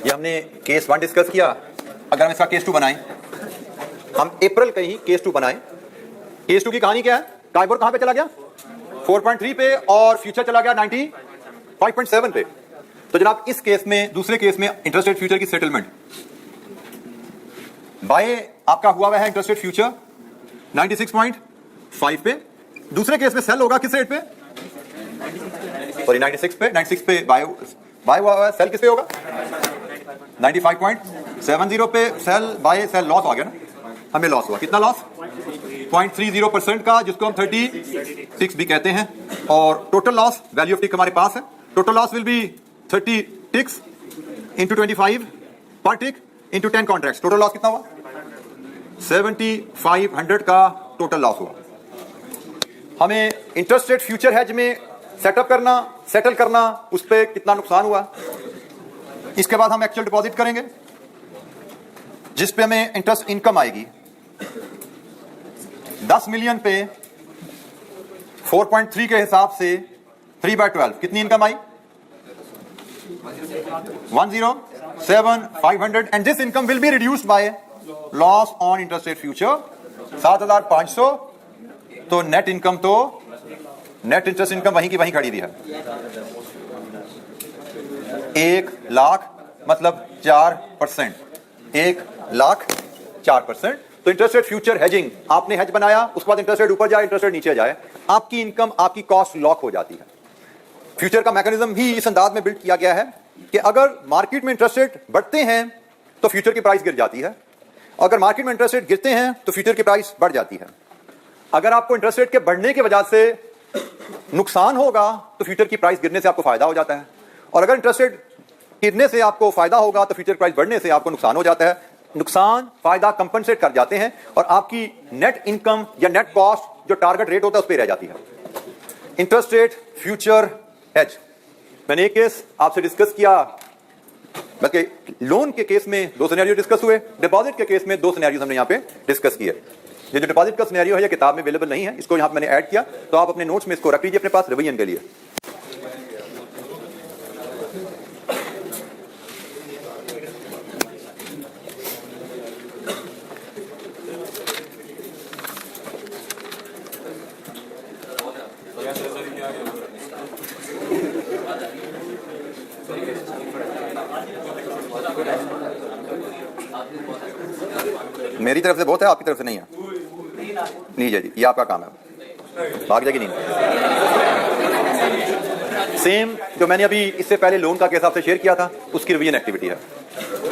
ये हमने केस 1 डिस्कस किया। अगर हम इसका केस 2 बनाएं, हम अप्रैल का ही केस 2 बनाएं। केस 2 की कहानी क्या है? काइबोर कहां पे चला गया? 4.3 पे, और फ्यूचर चला गया 95.7 पे। तो जनाब इस केस में, दूसरे केस में इंटरेस्ट रेट फ्यूचर की सेटलमेंट बाय आपका हुआ है इंटरेस्ट रेट फ्यूचर 96.5 पे। दूसरे केस में सेल होगा किस रेट पे? सॉरी 96 पे बाय हुआ है। सेल किस पे होगा? 95.70 पे सेल बाय सेल। लॉस आ गया ना, हमें लॉस हुआ। कितना लॉस? 0.30% का, जिसको हम 36 भी कहते हैं। और total loss, value of tick हमारे पास है। Total loss will be 30 ticks into 25 पर tick into 10 contracts. Total loss कितना हुआ? 7500 का टोटल लॉस हुआ। हमें इंटरेस्ट रेट फ्यूचर हैज में सेटअप करना, सेटल करना, उस पर कितना नुकसान हुआ। इसके बाद हम एक्चुअल डिपॉजिट करेंगे, जिस पे हमें इंटरेस्ट इनकम आएगी 10 मिलियन पे 4.3 के हिसाब से 3/12 कितनी income I? 107,500 and this income will be reduced by loss on interest rate future 7,500। तो नेट इनकम, तो नेट इंटरेस्ट इनकम वहीं की वहीं खड़ी दी है। 1 लाख मतलब 4%। 1 लाख 4%। तो इंटरेस्ट रेट फ्यूचर हेजिंग, आपने हेज बनाया, उसके बाद इंटरेस्ट रेट ऊपर जाए, इंटरेस्ट रेट नीचे जाए, आपकी इनकम, आपकी कॉस्ट लॉक हो जाती है। फ्यूचर का मैकेनिज्म ही इस अंदाज में बिल्ड किया गया है कि अगर मार्केट में इंटरेस्ट रेट बढ़ते हैं तो फ्यूचर की प्राइस गिर जाती है, अगर मार्केट में इंटरेस्ट रेट गिरते हैं तो फ्यूचर की प्राइस बढ़ जाती है। अगर आपको इंटरेस्ट रेट के बढ़ने की वजह से नुकसान होगा तो फ्यूचर की प्राइस गिरने से आपको फायदा हो जाता है, और अगर इंटरेस्ट रेट गिरने से आपको फायदा होगा तो फ्यूचर प्राइस बढ़ने से आपको नुकसान हो जाता है। नुकसान फायदा कंपनसेट कर जाते हैं और आपकी नेट इनकम या नेट कॉस्ट जो टारगेट रेट होता है उस पर रह जाती है। इंटरेस्ट रेट फ्यूचर हेज, मैंने एक केस आपसे डिस्कस किया, बल्कि लोन के केस में 2 सिनेरियो डिस्कस हुए, डिपॉजिट के केस में 2 सिनेरियो हमने यहाँ पे डिस्कस किए। ये जो डिपॉजिट का सिनेरियो है ये किताब में अवेलेबल नहीं है, इसको यहाँ पे मैंने ऐड किया, तो आप अपने नोट्स में इसको रख लीजिए अपने पास रिवीजन के लिए। मेरी तरफ से बहुत है, आपकी तरफ से नहीं है। लीजिए जी, ये आपका काम है, भाग जाएगी नींद। सेम जो मैंने अभी इससे पहले लोन का केस आपसे शेयर किया था, उसकी रिवीजन एक्टिविटी है।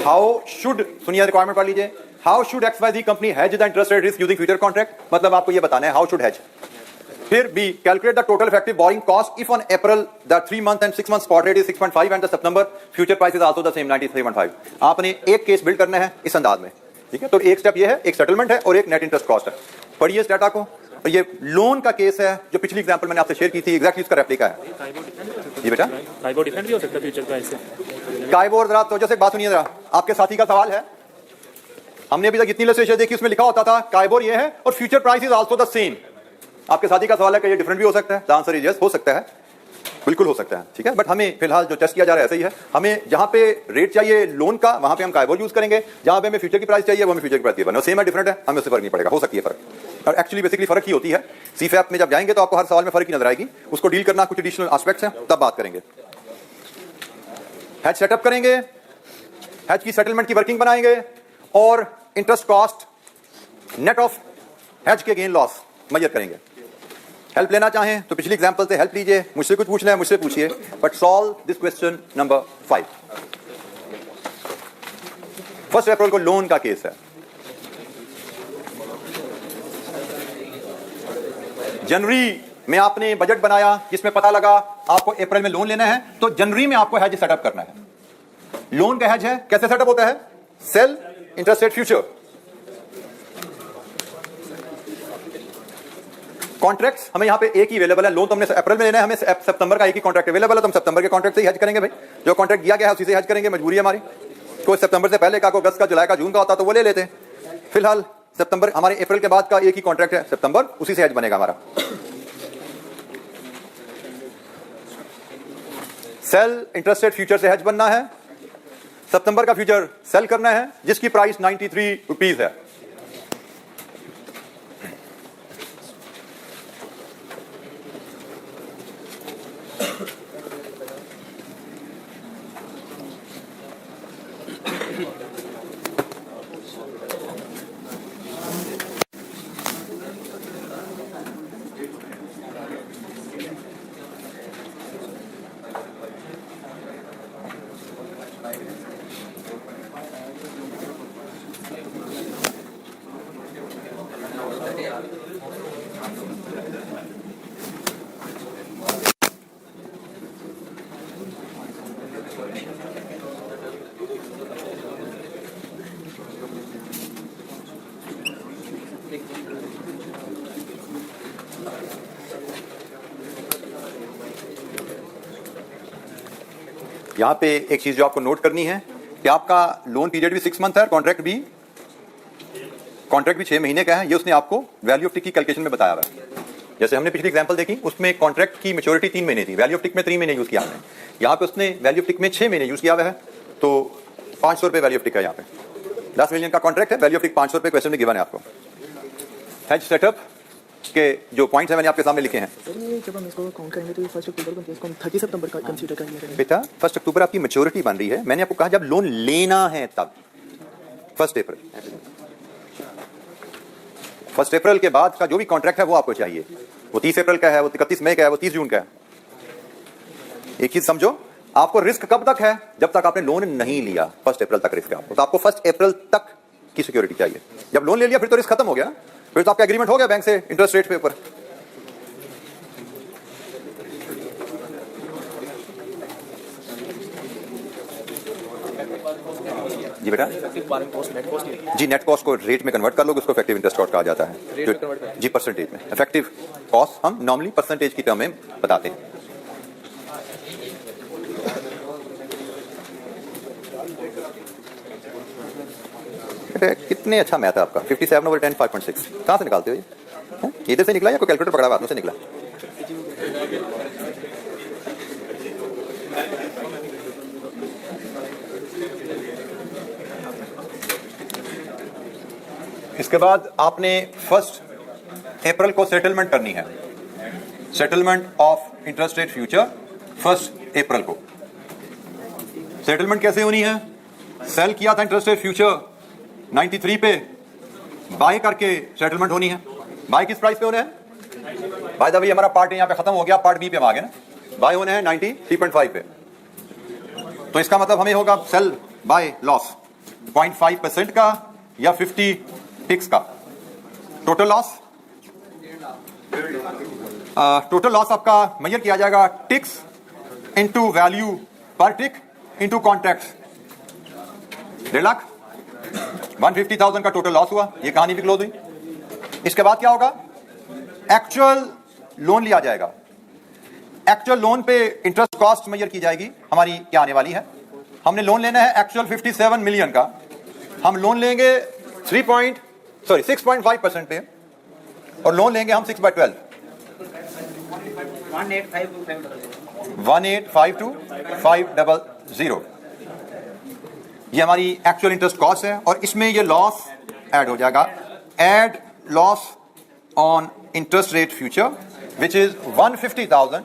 हाउ शुड, सुनिए रिक्वायरमेंट पढ़ लीजिए। How should XYZ company hedge the interest rate risk using future contract, मतलब आपको ये बताना है हाउ शुड हेज। फिर B, calculate the total effective borrowing cost if on April the 3 month and 6 month spot rate is 6.5 and the September future price is also the same 93.5। आपने एक case build करना है इस अंदाज में, ठीक है। तो एक स्टेप ये है, एक सेटलमेंट है और एक नेट इंटरेस्ट कॉस्ट है। पढ़िए इस डाटा को। और ये लोन का केस है जो पिछली एग्जांपल मैंने आपसे शेयर की थी, एग्जैक्टली इसका रेप्लिका है। जी बेटा, काइबोर डिफरेंट भी हो सकता है फ्यूचर प्राइस से। काइबोर, जरा तो जैसे बात सुनिए जरा, आपके साथी का सवाल है। हमने अभी तक जितनी इलस्ट्रेशन देखी उसमें लिखा होता था काइबोर ये है और future price is also the same. आपके साथी का सवाल है कि ये डिफरेंट भी हो सकता है। द आंसर इज यस, हो सकता है, बिल्कुल हो सकता है, ठीक है। बट हमें फिलहाल जो टेस्ट किया जा रहा है ऐसा ही है। हमें जहां पे रेट चाहिए लोन का, वहां पे हम काइबोर यूज करेंगे, जहां पे हमें फ्यूचर की प्राइस चाहिए वो हमें फ्यूचर की प्राइस चाहिए। सेम है, डिफरेंट है, हमें उससे फर्क नहीं पड़ेगा, हो सकती है फर्क। और एक्चुअली बेसिकली फर्क ही होती है। सीफैप में जब जाएंगे तो आपको हर सवाल में फर्क ही नजर आएगी, उसको डील करना कुछ एडिशनल एस्पेक्ट्स हैं, तब बात करेंगे। हेज सेटअप करेंगे, हेज की सेटलमेंट की वर्किंग बनाएंगे और interest cost net of hedge के गेन लॉस मेजर करेंगे। हेल्प लेना चाहें तो पिछली एग्जांपल से हेल्प लीजिए, मुझसे कुछ पूछना है मुझसे पूछिए, but solve this question number 5। 1 अप्रैल को लोन का केस है। जनवरी में आपने बजट बनाया जिसमें पता लगा आपको अप्रैल में लोन लेना है, तो जनवरी में आपको हेज सेटअप करना है। लोन का हेज है, कैसे सेटअप होता है? Sell interest rate future, contracts हमें यहां पे एक ही अवेलेबल है। लोन तो हमने अप्रैल में लेना है, हमें सितंबर का एक ही कॉन्ट्रैक्ट अवेलेबल है, तो हम सितंबर के कॉन्ट्रैक्ट से ही हेज करेंगे भाई। जो कॉन्ट्रैक्ट दिया गया है उसी से हेज करेंगे, मजबूरी है हमारी। जिसको सितंबर से पहले का, को अगस्त का, जुलाई का, जून का होता तो वो ले लेते। फिलहाल सितंबर, हमारे अप्रैल के बाद का एक ही कॉन्ट्रैक्ट है सितंबर, उसी से हेज बनेगा हमारा। सेल इंटरेस्ट रेट फ्यूचर से हेज बनना है। सितंबर का फ्यूचर सेल करना है जिसकी प्राइस 93 रुपीज है। यहां पे एक चीज जो आपको नोट करनी है कि आपका लोन पीरियड भी 6 मंथ है, कॉन्ट्रैक्ट भी 6 महीने का है। ये उसने आपको वैल्यू ऑफ टिक की कैलकुलेशन में बताया हुआ है। जैसे हमने पिछली एग्जांपल देखी, उसमें कॉन्ट्रैक्ट की मैच्योरिटी 3 महीने थी, वैल्यू ऑफ टिक में 3 महीने यूज किया हमने। यहाँ पे उसने वैल्यू ऑफ टिक में 6 महीने यूज किया हुआ है, तो 500 रुपए वैल्यू ऑफ टिक है। यहाँ पे 10 मिलियन का कॉन्ट्रैक्ट है, वैल्यू ऑफ टिक 500 रुपए क्वेश्चन में गिवन है आपको। हेज सेटअप के जो पॉइंट्स है मैंने आपके सामने लिखे हैं। जब हम इसको काउंट करेंगे तो 1 अक्टूबर को इसको हम 30 सितंबर का कंसीडर करेंगे। बेटा 1 अक्टूबर आपकी मैच्योरिटी बन रही है, मैंने आपको कहा जब लोन लेना है तब 1 अप्रैल के बाद का जो भी कॉन्ट्रैक्ट है वो आपको चाहिए। वो 30 अप्रैल का है, वो 31 मई का है, वो 30 जून का है। एक चीज समझो, आपको रिस्क कब तक है? जब तक आपने लोन नहीं लिया, 1 अप्रैल तक रिस्क है आपको। तो आपको 1 अप्रैल तक की सिक्योरिटी चाहिए। जब लोन ले लिया फिर तो रिस्क खत्म हो गया, फिर तो आपका एग्रीमेंट हो गया बैंक से इंटरेस्ट रेट पे ऊपर। जी बेटा, जी नेट कॉस्ट को रेट में कन्वर्ट कर लोगे, उसको इफेक्टिव इंटरेस्ट कॉस्ट कहा जाता है। जी परसेंटेज में, इफेक्टिव कॉस्ट हम नॉर्मली परसेंटेज की टर्म में बताते हैं। कितने अच्छा मैथ है आपका, 57/10 5.6 कहाँ से निकालते हो ये? इधर से निकला या कोई कैलकुलेटर पकड़ा हुआ हाथों से निकला? इसके बाद आपने 1 अप्रैल को सेटलमेंट करनी है। Settlement of interest rate future 1 अप्रैल को। सेटलमेंट कैसे होनी है? सेल किया था इंटरेस्ट रेट फ्यूचर 93 पे, बाय करके सेटलमेंट होनी है। बाय किस प्राइस पे होने हैं? बाय द वे हमारा पार्ट यहाँ पे खत्म हो गया, पार्ट बी पे हम आ गए ना। बाय होने हैं 93.5 पे, तो इसका मतलब हमें होगा सेल बाय लॉस 0.5% का या 50 टिक्स का। टोटल लॉस, टोटल लॉस आपका मेजर किया जाएगा टिक्स इनटू वैल्यू पर टिक इनटू कॉन्ट्रैक्ट्स। 1.5 लाख 150,000 का टोटल लॉस हुआ, ये कहानी भी क्लोज हुई। इसके बाद क्या होगा? एक्चुअल लोन लिया जाएगा। एक्चुअल लोन पे इंटरेस्ट कॉस्ट मेजर की जाएगी हमारी क्या आने वाली है। हमने लोन लेना है एक्चुअल 57 मिलियन का, हम लोन लेंगे 6.5% पे, और लोन लेंगे हम 6/12 1852 ये हमारी एक्चुअल इंटरेस्ट कॉस्ट है, और इसमें ये लॉस ऐड हो जाएगा। Add loss on interest rate future which is 150,000।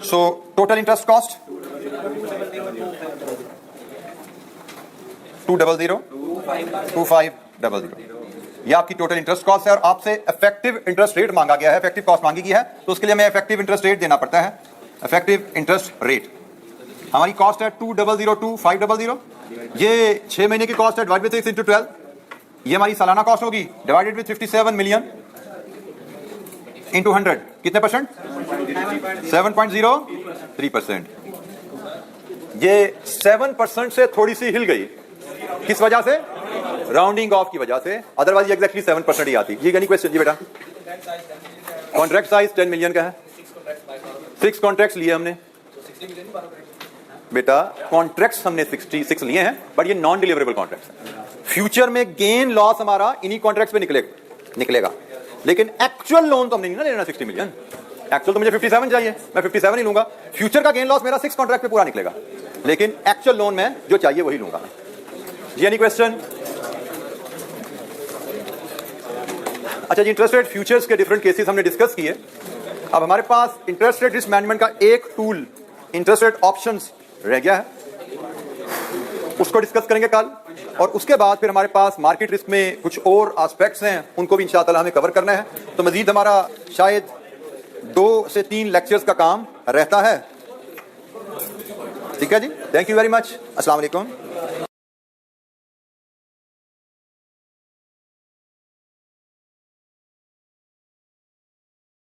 So total interest cost 2500 ये आपकी टोटल इंटरेस्ट कॉस्ट है, और आपसे इफेक्टिव इंटरेस्ट रेट मांगा गया है, इफेक्टिव कॉस्ट मांगी गई है, तो उसके लिए हमें इफेक्टिव इंटरेस्ट रेट देना पड़ता है। इफेक्टिव इंटरेस्ट रेट हमारी कॉस्ट है 2002,500। ये 6 महीने की कॉस्ट है, डिवाइड विद 6 into 12। ये हमारी सालाना कॉस्ट होगी, डिवाइडेड विद 57 मिलियन इंटू 100, कितने परसेंट? 7.03%। ये 7% से थोड़ी सी हिल गई, किस वजह से? राउंडिंग ऑफ की वजह से, अदरवाइज एग्जैक्टली 7% ही आती। ये गनी क्वेश्चन जी बेटा। कॉन्ट्रैक्ट साइज 10 मिलियन का है, 6 कॉन्ट्रैक्ट्स लिए हमने। बेटा कॉन्ट्रैक्ट्स हमने 66 लिए हैं, बट ये नॉन डिलीवरेबल कॉन्ट्रैक्ट्स हैं। फ्यूचर में गेन लॉस हमारा इन्हीं कॉन्ट्रैक्ट्स पे निकलेगा, लेकिन एक्चुअल लोन तो हमने नहीं ना लेना 60 मिलियन। एक्चुअल तो मुझे 57 चाहिए, मैं 57 ही लूंगा। फ्यूचर का गेन लॉस मेरा 6 कॉन्ट्रैक्ट पे पूरा निकलेगा, लेकिन एक्चुअल लोन में जो चाहिए वही लूंगा। जी एनी क्वेश्चन? अच्छा जी, इंटरेस्ट रेट फ्यूचर्स के डिफरेंट केसेस हमने डिस्कस किए। अब हमारे पास इंटरेस्ट रेट रिस्क मैनेजमेंट का एक टूल इंटरेस्ट रेट ऑप्शंस रह गया है, उसको डिस्कस करेंगे कल। और उसके बाद फिर हमारे पास मार्केट रिस्क में कुछ और एस्पेक्ट्स हैं, उनको भी इंशाअल्लाह हमें कवर करना है। तो मजीद हमारा शायद 2 से 3 लेक्चर्स का काम रहता है। ठीक है जी, थैंक यू वेरी मच, अस्सलाम वालेकुम।